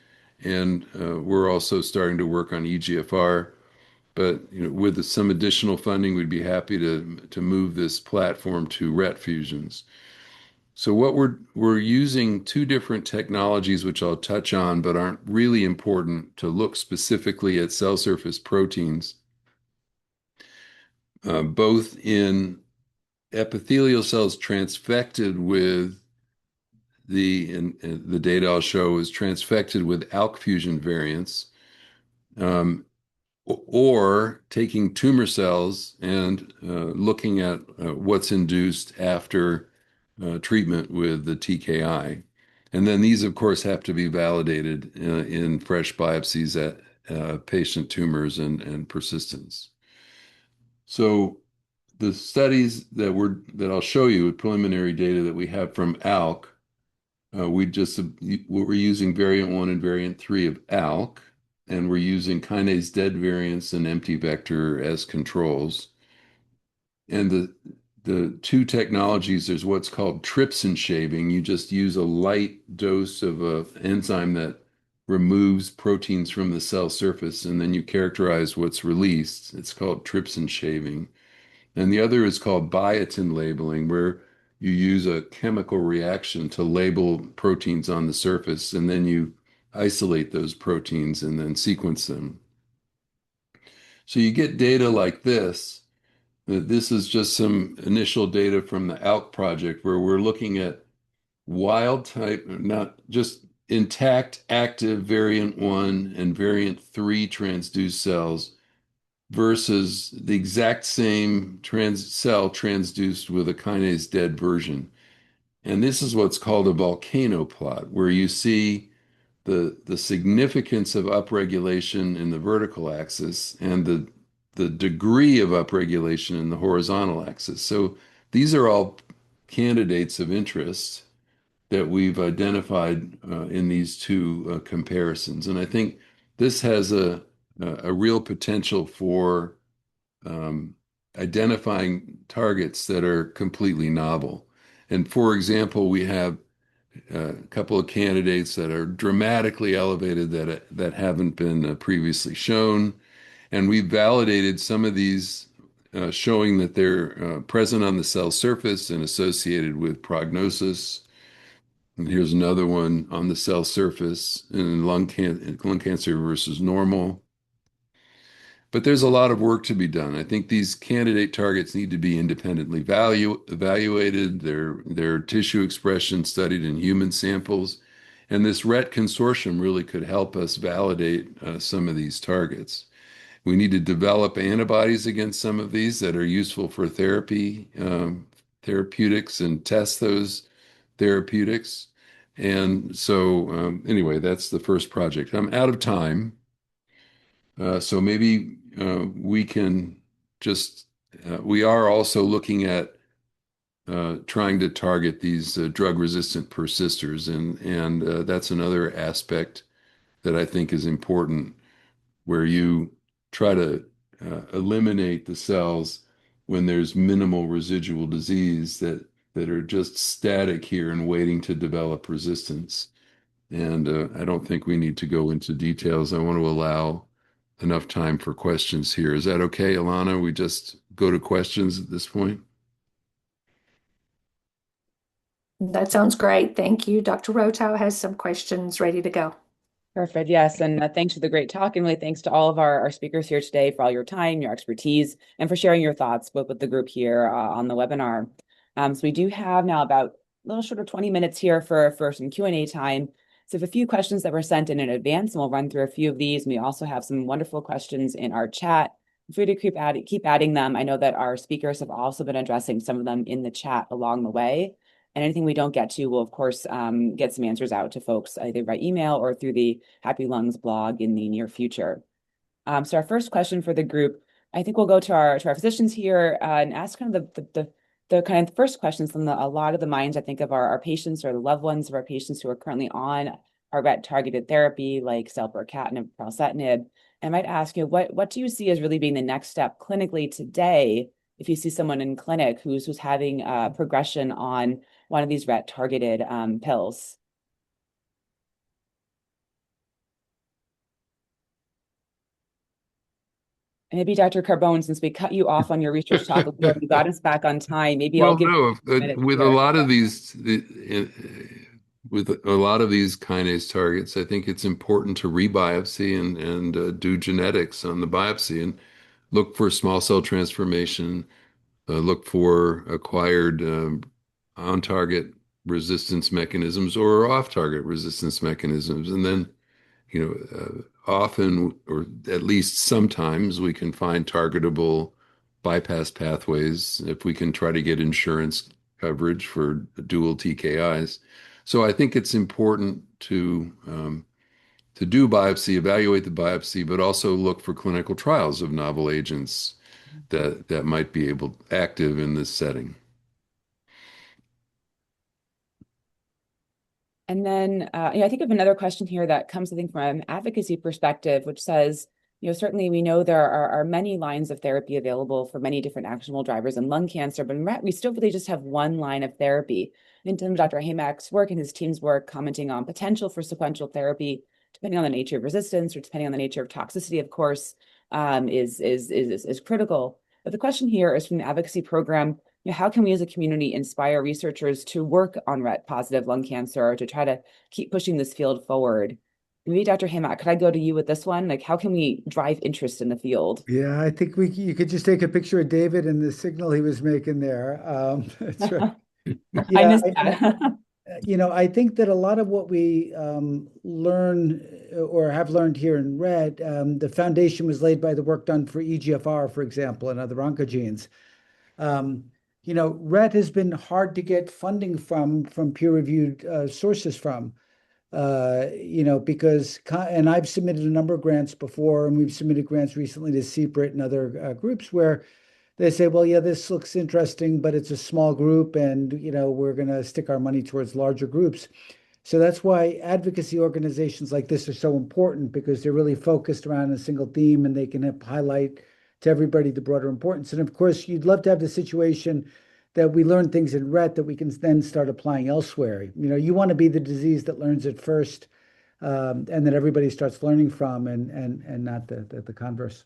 and we're also starting to work on EGFR. But with some additional funding, we'd be happy to move this platform to RET fusions. So what we're using two different technologies, which I'll touch on, but aren't really important to look specifically at cell surface proteins, both in epithelial cells transfected with the data I'll show is transfected with ALK fusion variants, or taking tumor cells and looking at what's induced after treatment with the TKI. And then these, of course, have to be validated in fresh biopsies at patient tumors and persistence. So the studies that I'll show you, preliminary data that we have from ALK, we're using variant 1 and variant 3 of ALK, and we're using kinase dead variants and empty vector as controls. And the two technologies, there's what's called trypsin shaving. You just use a light dose of an enzyme that removes proteins from the cell surface, and then you characterize what's released. It's called trypsin shaving. And the other is called biotin labeling, where you use a chemical reaction to label proteins on the surface, and then you isolate those proteins and then sequence them. So you get data like this. This is just some initial data from the ALK project, where we're looking at wild type, not just intact active variant 1 and variant 3 transduced cells versus the exact same cell transduced with a kinase dead version. And this is what's called a volcano plot, where you see the significance of upregulation in the vertical axis and the degree of upregulation in the horizontal axis. So these are all candidates of interest that we've identified in these two comparisons. And I think this has a real potential for identifying targets that are completely novel. And for example, we have a couple of candidates that are dramatically elevated that haven't been previously shown. And we've validated some of these, showing that they're present on the cell surface and associated with prognosis. And here's another one on the cell surface in lung cancer versus normal. But there's a lot of work to be done. I think these candidate targets need to be independently evaluated, their tissue expression studied in human samples. And this RET consortium really could help us validate some of these targets. We need to develop antibodies against some of these that are useful for therapeutics, and test those therapeutics. And so anyway, that's the first project. I'm out of time. So maybe we can just, we are also looking at trying to target these drug-resistant persisters, and that's another aspect that I think is important, where you try to eliminate the cells when there's minimal residual disease that are just static here and waiting to develop resistance. And I don't think we need to go into details. I want to allow enough time for questions here. Is that okay, Alana? We just go to questions at this point? That sounds great. Thank you. Dr. Rotow has some questions ready to go. Perfect. Yes. And thanks for the great talk. And really thanks to all of our speakers here today for all your time, your expertise, and for sharing your thoughts both with the group here on the webinar. So we do have now about a little short of 20 minutes here for some Q&A time. So we have a few questions that were sent in advance, and we'll run through a few of these. And we also have some wonderful questions in our chat. Feel free to keep adding them. I know that our speakers have also been addressing some of them in the chat along the way. And anything we don't get to, we'll, of course, get some answers out to folks either by email or through the Happy Lungs blog in the near future. So our first question for the group, I think we'll go to our physicians here and ask kind of the kind of first questions from a lot of the minds, I think, of our patients or the loved ones of our patients who are currently on our RET-targeted therapy like selpercatinib, pralsetinib. I might ask you, what do you see as really being the next step clinically today if you see someone in clinic who's having progression on one of these RET targeted pills. Maybe Dr. Carbone, since we cut you off on your research talk before you got us back on time, maybe I'll Well, give no, you a minute with a here. lot of these, with a lot of these kinase targets, I think it's important to rebiopsy and do genetics on the biopsy and look for small cell transformation, look for acquired on-target resistance mechanisms or off-target resistance mechanisms, and then often, or at least sometimes, we can find targetable bypass pathways if we can try to get insurance coverage for dual TKIs. So I think it's important to do biopsy, evaluate the biopsy, but also look for clinical trials of novel agents that might be active in this setting. And then I think of another question here that comes, I think, from an advocacy perspective, which says, certainly we know there are many lines of therapy available for many different actionable drivers in lung cancer, but in RET, we still really just have one line of therapy. In terms of Dr. Hamak's work and his team's work commenting on potential for sequential therapy, depending on the nature of resistance or depending on the nature of toxicity, of course, is critical. But the question here is from the advocacy program, how can we as a community inspire researchers to work on RET-positive lung cancer or to try to keep pushing this field forward? Maybe Dr. Hamak, could I go to you with this one? Like, how can we drive interest in the field? Yeah, I think you could just take a picture of David and the signal he was making there. That's right. I Yeah, missed that. I think that a lot of what we learn or have learned here in RET, the foundation was laid by the work done for EGFR, for example, and other oncogenes. RET has been hard to get funding from peer-reviewed sources from, because, and I've submitted a number of grants before, and we've submitted grants recently to CPRIT and other groups where they say, well, yeah, this looks interesting, but it's a small group, and we're going to stick our money towards larger groups. So that's why advocacy organizations like this are so important, because they're really focused around a single theme and they can highlight to everybody the broader importance. And of course, you'd love to have the situation that we learn things in RET that we can then start applying elsewhere. You want to be the disease that learns it first, and that everybody starts learning from, and not the converse.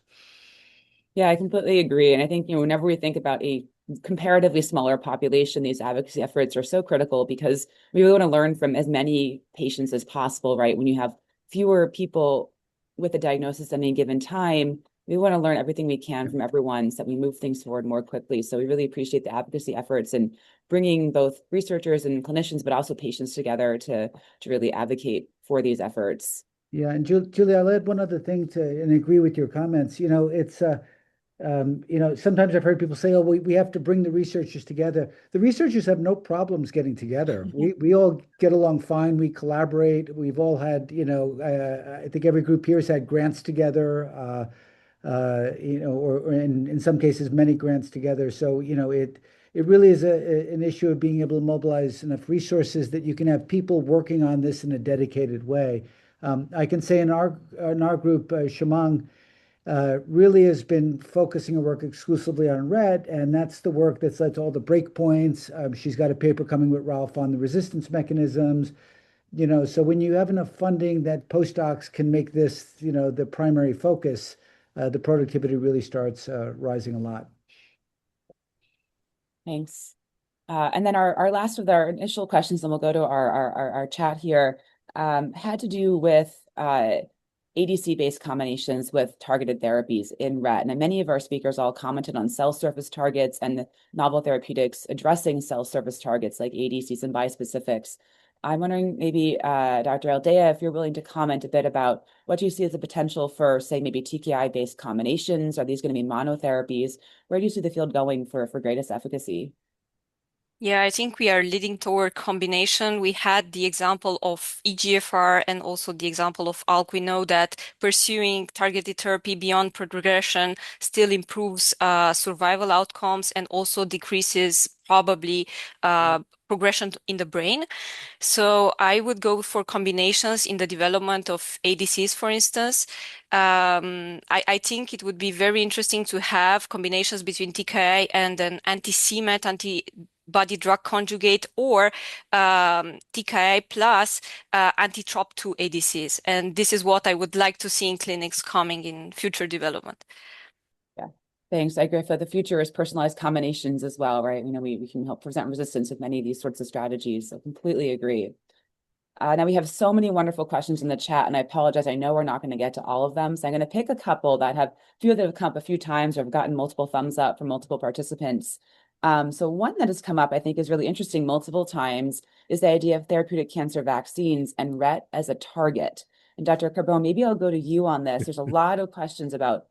Yeah, I completely agree. And I think, whenever we think about a comparatively smaller population, these advocacy efforts are so critical because we really want to learn from as many patients as possible, right? When you have fewer people with a diagnosis at any given time, we want to learn everything we can from everyone so that we move things forward more quickly. So we really appreciate the advocacy efforts and bringing both researchers and clinicians, but also patients together to really advocate for these efforts. Yeah, and Julie, I'll add one other thing and agree with your comments. It's sometimes I've heard people say, "Oh, we have to bring the researchers together." The researchers have no problems getting together. We all get along fine. We collaborate. We've all had, I think every group here has had grants together, or in some cases many grants together. So it really is an issue of being able to mobilize enough resources that you can have people working on this in a dedicated way. I can say in our group, Shamang really has been focusing her work exclusively on RET, and that's the work that's led to all the breakpoints. She's got a paper coming with Ralph on the resistance mechanisms. So when you have enough funding that postdocs can make this, the primary focus, the productivity really starts rising a lot. Thanks. And then our last of our initial questions, and we'll go to our chat here, had to do with ADC-based combinations with targeted therapies in RET. And many of our speakers all commented on cell surface targets and the novel therapeutics addressing cell surface targets like ADCs and bispecifics. I'm wondering maybe, Dr. Aldea, if you're willing to comment a bit about what you see as the potential for, say, maybe TKI-based combinations. Are these going to be monotherapies? Where do you see the field going for greatest efficacy? Yeah, I think we are leading toward combination. We had the example of EGFR and also the example of ALK. We know that pursuing targeted therapy beyond progression still improves survival outcomes and also decreases probably progression in the brain. So I would go for combinations in the development of ADCs, for instance. I think it would be very interesting to have combinations between TKI and an anti-c-Met, antibody drug conjugate, or TKI plus anti-TROP2 ADCs. And this is what I would like to see in clinics coming in future development. Yeah, thanks. I agree. For the future is personalized combinations as well, right? We can help present resistance with many of these sorts of strategies. So completely agree. Now we have so many wonderful questions in the chat, and I apologize. I know we're not going to get to all of them, so I'm going to pick a couple that have come up a few times or have gotten multiple thumbs up from multiple participants. So one that has come up, I think, is really interesting multiple times is the idea of therapeutic cancer vaccines and RET as a target. And Dr. Carbone, maybe I'll go to you on this. There's a lot of questions about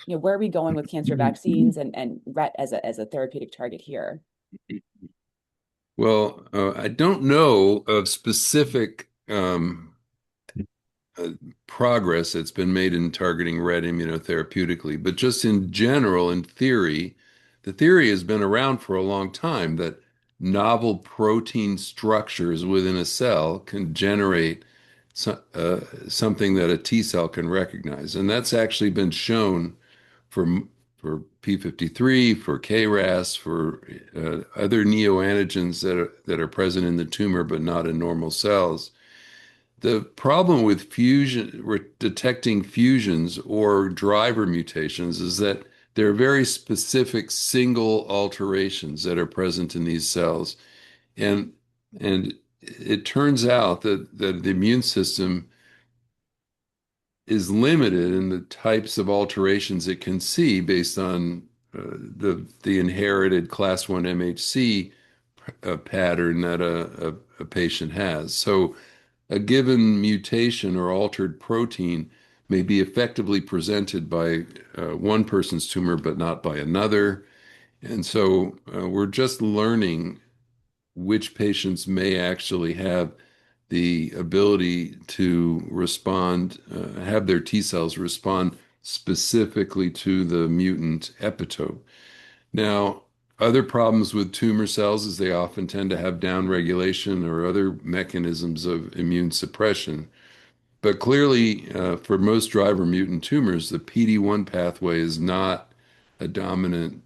where are we going with cancer vaccines and RET as a therapeutic target here? Well, I don't know of specific progress that's been made in targeting RET immunotherapeutically, but just in general, in theory, the theory has been around for a long time that novel protein structures within a cell can generate something that a T cell can recognize. And that's actually been shown for for P53, for KRAS, for other neoantigens that are present in the tumor but not in normal cells. The problem with detecting fusions or driver mutations is that there are very specific single alterations that are present in these cells. And and it turns out that the immune system is limited in the types of alterations it can see based on the inherited class 1 MHC pattern that a patient has. So a given mutation or altered protein may be effectively presented by one person's tumor, but not by another. And so we're just learning which patients may actually have the ability to respond, have their T cells respond specifically to the mutant epitope. Now, other problems with tumor cells is they often tend to have downregulation or other mechanisms of immune suppression. But clearly, for most driver mutant tumors, the PD-1 pathway is not a dominant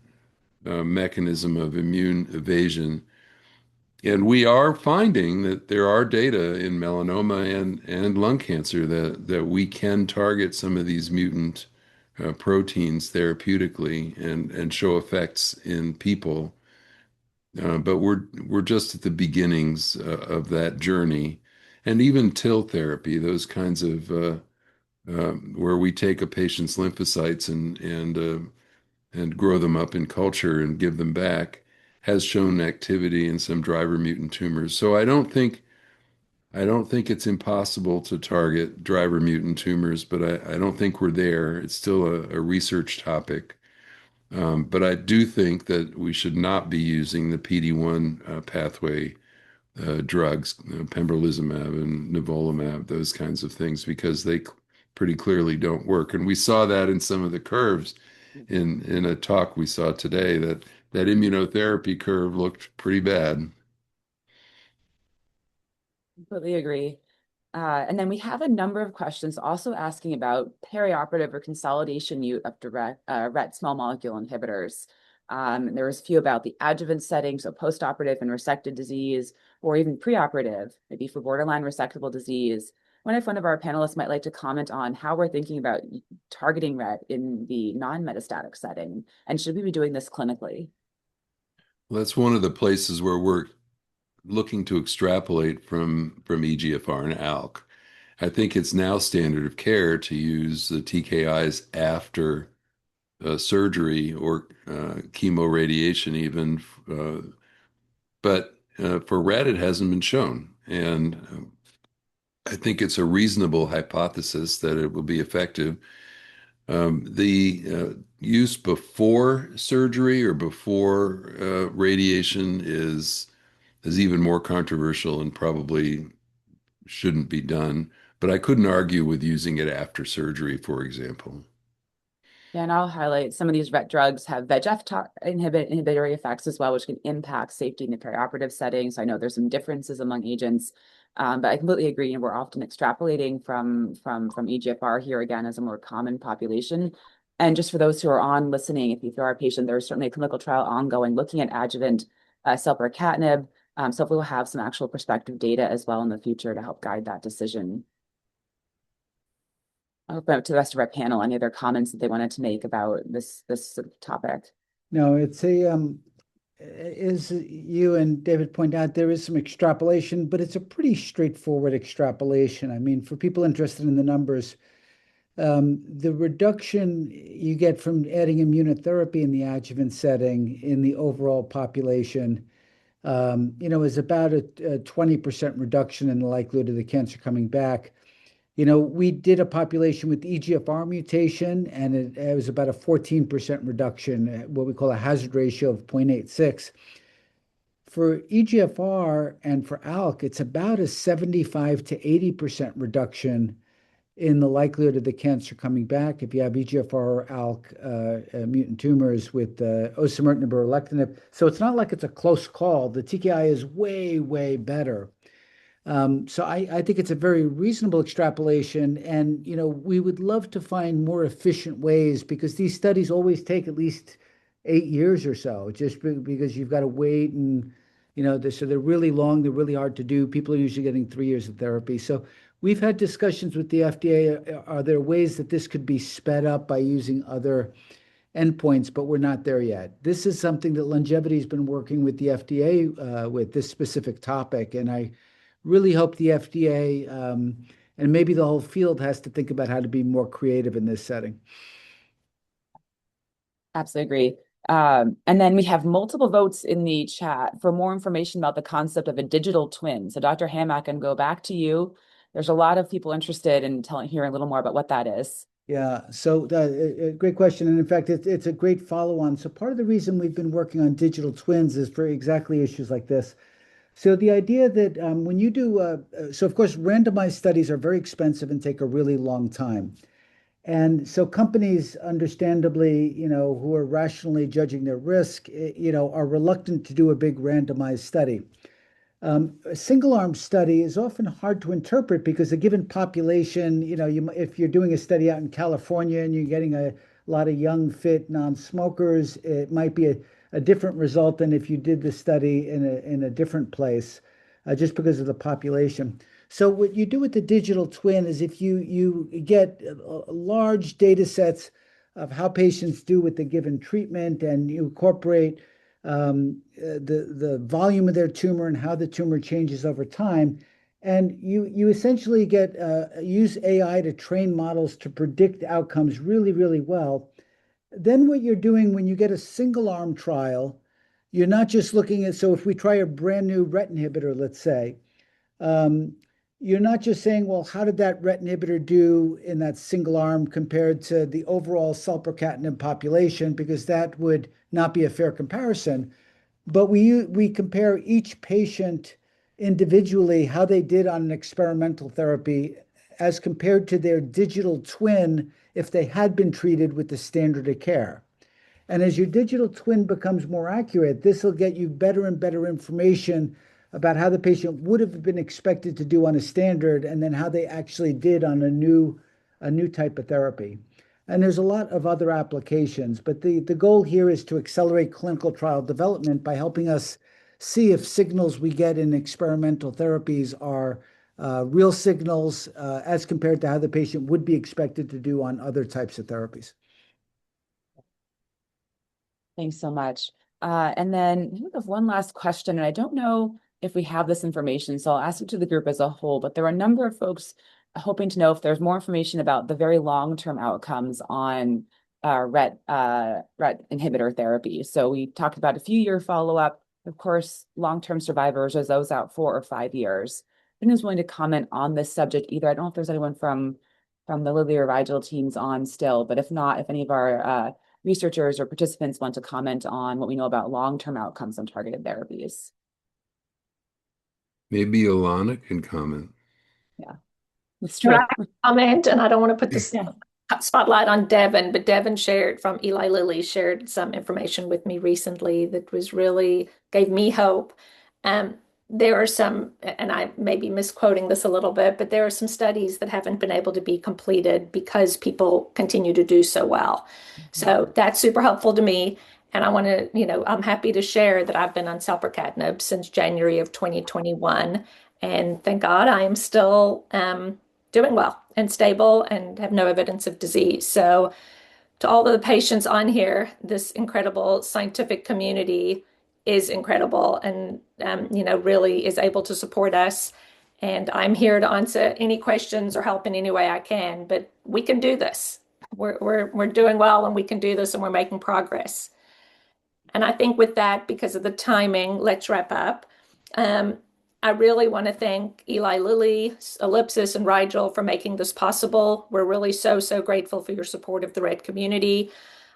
mechanism of immune evasion. And we are finding that there are data in melanoma and lung cancer that we can target some of these mutant proteins therapeutically and show effects in people. But we're just at the beginnings of that journey. And even TIL therapy, those kinds of where we take a patient's lymphocytes and grow them up in culture and give them back, has shown activity in some driver mutant tumors. So I don't think it's impossible to target driver mutant tumors, but I don't think we're there. It's still a research topic. But I do think that we should not be using the PD-1 pathway drugs, pembrolizumab and nivolumab, those kinds of things, because they pretty clearly don't work. And we saw that in some of the curves in a talk we saw today that immunotherapy curve looked pretty bad. Completely agree. And then we have a number of questions also asking about perioperative or consolidation use of RET small molecule inhibitors. There was a few about the adjuvant setting, so postoperative and resected disease, or even preoperative, maybe for borderline resectable disease. I wonder if one of our panelists might like to comment on how we're thinking about targeting RET in the non-metastatic setting, and should we be doing this clinically? Well, that's one of the places where we're looking to extrapolate from EGFR and ALK. I think it's now standard of care to use the TKIs after surgery or chemoradiation even. But for RET, it hasn't been shown. And I think it's a reasonable hypothesis that it will be effective. The use before surgery or before radiation is even more controversial and probably shouldn't be done. But I couldn't argue with using it after surgery, for example. Yeah, and I'll highlight some of these RET drugs have VEGF inhibitory effects as well, which can impact safety in the perioperative setting. So I know there's some differences among agents, but I completely agree. And we're often extrapolating from EGFR here again as a more common population. And just for those who are on listening, if you are a patient, there's certainly a clinical trial ongoing looking at adjuvant selpercatinib. So we'll have some actual prospective data as well in the future to help guide that decision. I'll open up to the rest of our panel. Any other comments that they wanted to make about this topic? No, it's as you and David point out, there is some extrapolation, but it's a pretty straightforward extrapolation. I mean, for people interested in the numbers, the reduction you get from adding immunotherapy in the adjuvant setting in the overall population, is about a 20% reduction in the likelihood of the cancer coming back. We did a population with EGFR mutation, and it was about a 14% reduction, what we call a hazard ratio of 0.86. For EGFR and for ALK, it's about a 75 to 80% reduction in the likelihood of the cancer coming back if you have EGFR or ALK mutant tumors with osimertinib or alectinib. So it's not like it's a close call. The TKI is way, way better. So I think it's a very reasonable extrapolation, and we would love to find more efficient ways because these studies always take at least 8 years or so, just because you've got to wait, and so they're really long, they're really hard to do. People are usually getting 3 years of therapy. So we've had discussions with the FDA. Are there ways that this could be sped up by using other endpoints? But we're not there yet. This is something that longevity has been working with the FDA with this specific topic, and I really hope the FDA and maybe the whole field has to think about how to be more creative in this setting. Absolutely agree. And then we have multiple votes in the chat for more information about the concept of a digital twin. So Dr. Hammack, I can go back to you. There's a lot of people interested in hearing a little more about what that is. Yeah, so great question. And in fact, it's a great follow-on. So part of the reason we've been working on digital twins is for exactly issues like this. So the idea that when you do, so of course, randomized studies are very expensive and take a really long time. And so companies, understandably, who are rationally judging their risk, are reluctant to do a big randomized study. A single arm study is often hard to interpret because a given population, if you're doing a study out in California and you're getting a lot of young, fit non-smokers, it might be a different result than if you did the study in a different place, just because of the population. So what you do with the digital twin is if you get large data sets of how patients do with the given treatment, and you incorporate the volume of their tumor and how the tumor changes over time. And you essentially use AI to train models to predict outcomes really, really well. Then what you're doing when you get a single arm trial, you're not just looking at, so if we try a brand new RET inhibitor, let's say, you're not just saying, well, how did that RET inhibitor do in that single arm compared to the overall selpercatinib population, because that would not be a fair comparison. But we compare each patient individually, how they did on an experimental therapy as compared to their digital twin if they had been treated with the standard of care. And as your digital twin becomes more accurate, this will get you better and better information about how the patient would have been expected to do on a standard, and then how they actually did on a new type of therapy. And there's a lot of other applications, but the goal here is to accelerate clinical trial development by helping us see if signals we get in experimental therapies are real signals as compared to how the patient would be expected to do on other types of therapies. Thanks so much. And then we have one last question, and I don't know if we have this information, so I'll ask it to the group as a whole, but there are a number of folks hoping to know if there's more information about the very long-term outcomes on RET inhibitor therapy. So we talked about a few-year follow-up. Of course, long-term survivors are those out 4 or 5 years. Anyone's willing to comment on this subject either? I don't know if there's anyone from the Lilly or Rigel teams on still, but if not, if any of our researchers or participants want to comment on what we know about long-term outcomes on targeted therapies. Maybe Alana can comment. Yeah, that's true. I comment, and I don't want to put this spotlight on Devin, but Devin shared from Eli Lilly, shared some information with me recently that was really gave me hope. There are some, and I may be misquoting this a little bit, but there are some studies that haven't been able to be completed because people continue to do so well. So that's super helpful to me. And I want to, I'm happy to share that I've been on selpercatinib since January of 2021. And thank God I am still doing well and stable and have no evidence of disease. So, to all of the patients on here, this incredible scientific community is incredible and, really is able to support us. And I'm here to answer any questions or help in any way I can. But we can do this. We're doing well, and we can do this, and we're making progress. And I think with that, because of the timing, let's wrap up. I really want to thank Eli Lilly, Ellipsis, and Rigel for making this possible. We're really so grateful for your support of the RET community.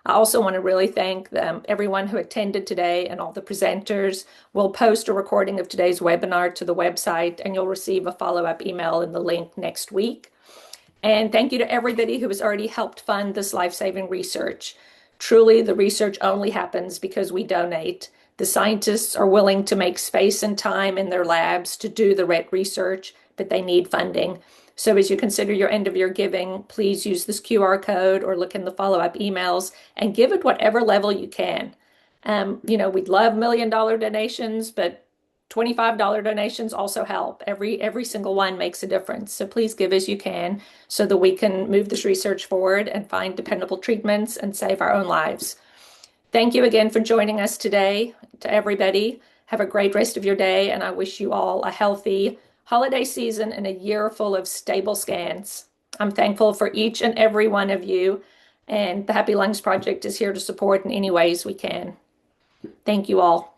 I also want to really thank everyone who attended today and all the presenters. We'll post a recording of today's webinar to the website, and you'll receive a follow-up email in the link next week. And thank you to everybody who has already helped fund this life-saving research. Truly, the research only happens because we donate. The scientists are willing to make space and time in their labs to do the RET research, but they need funding. So as you consider your end of year giving, please use this QR code or look in the follow-up emails and give at whatever level you can. We'd love $1 million donations, but $25 donations also help. Every single one makes a difference. So please give as you can so that we can move this research forward and find dependable treatments and save our own lives. Thank you again for joining us today. To everybody, have a great rest of your day, and I wish you all a healthy holiday season and a year full of stable scans. I'm thankful for each and every one of you, and the Happy Lungs Project is here to support in any ways we can. Thank you all.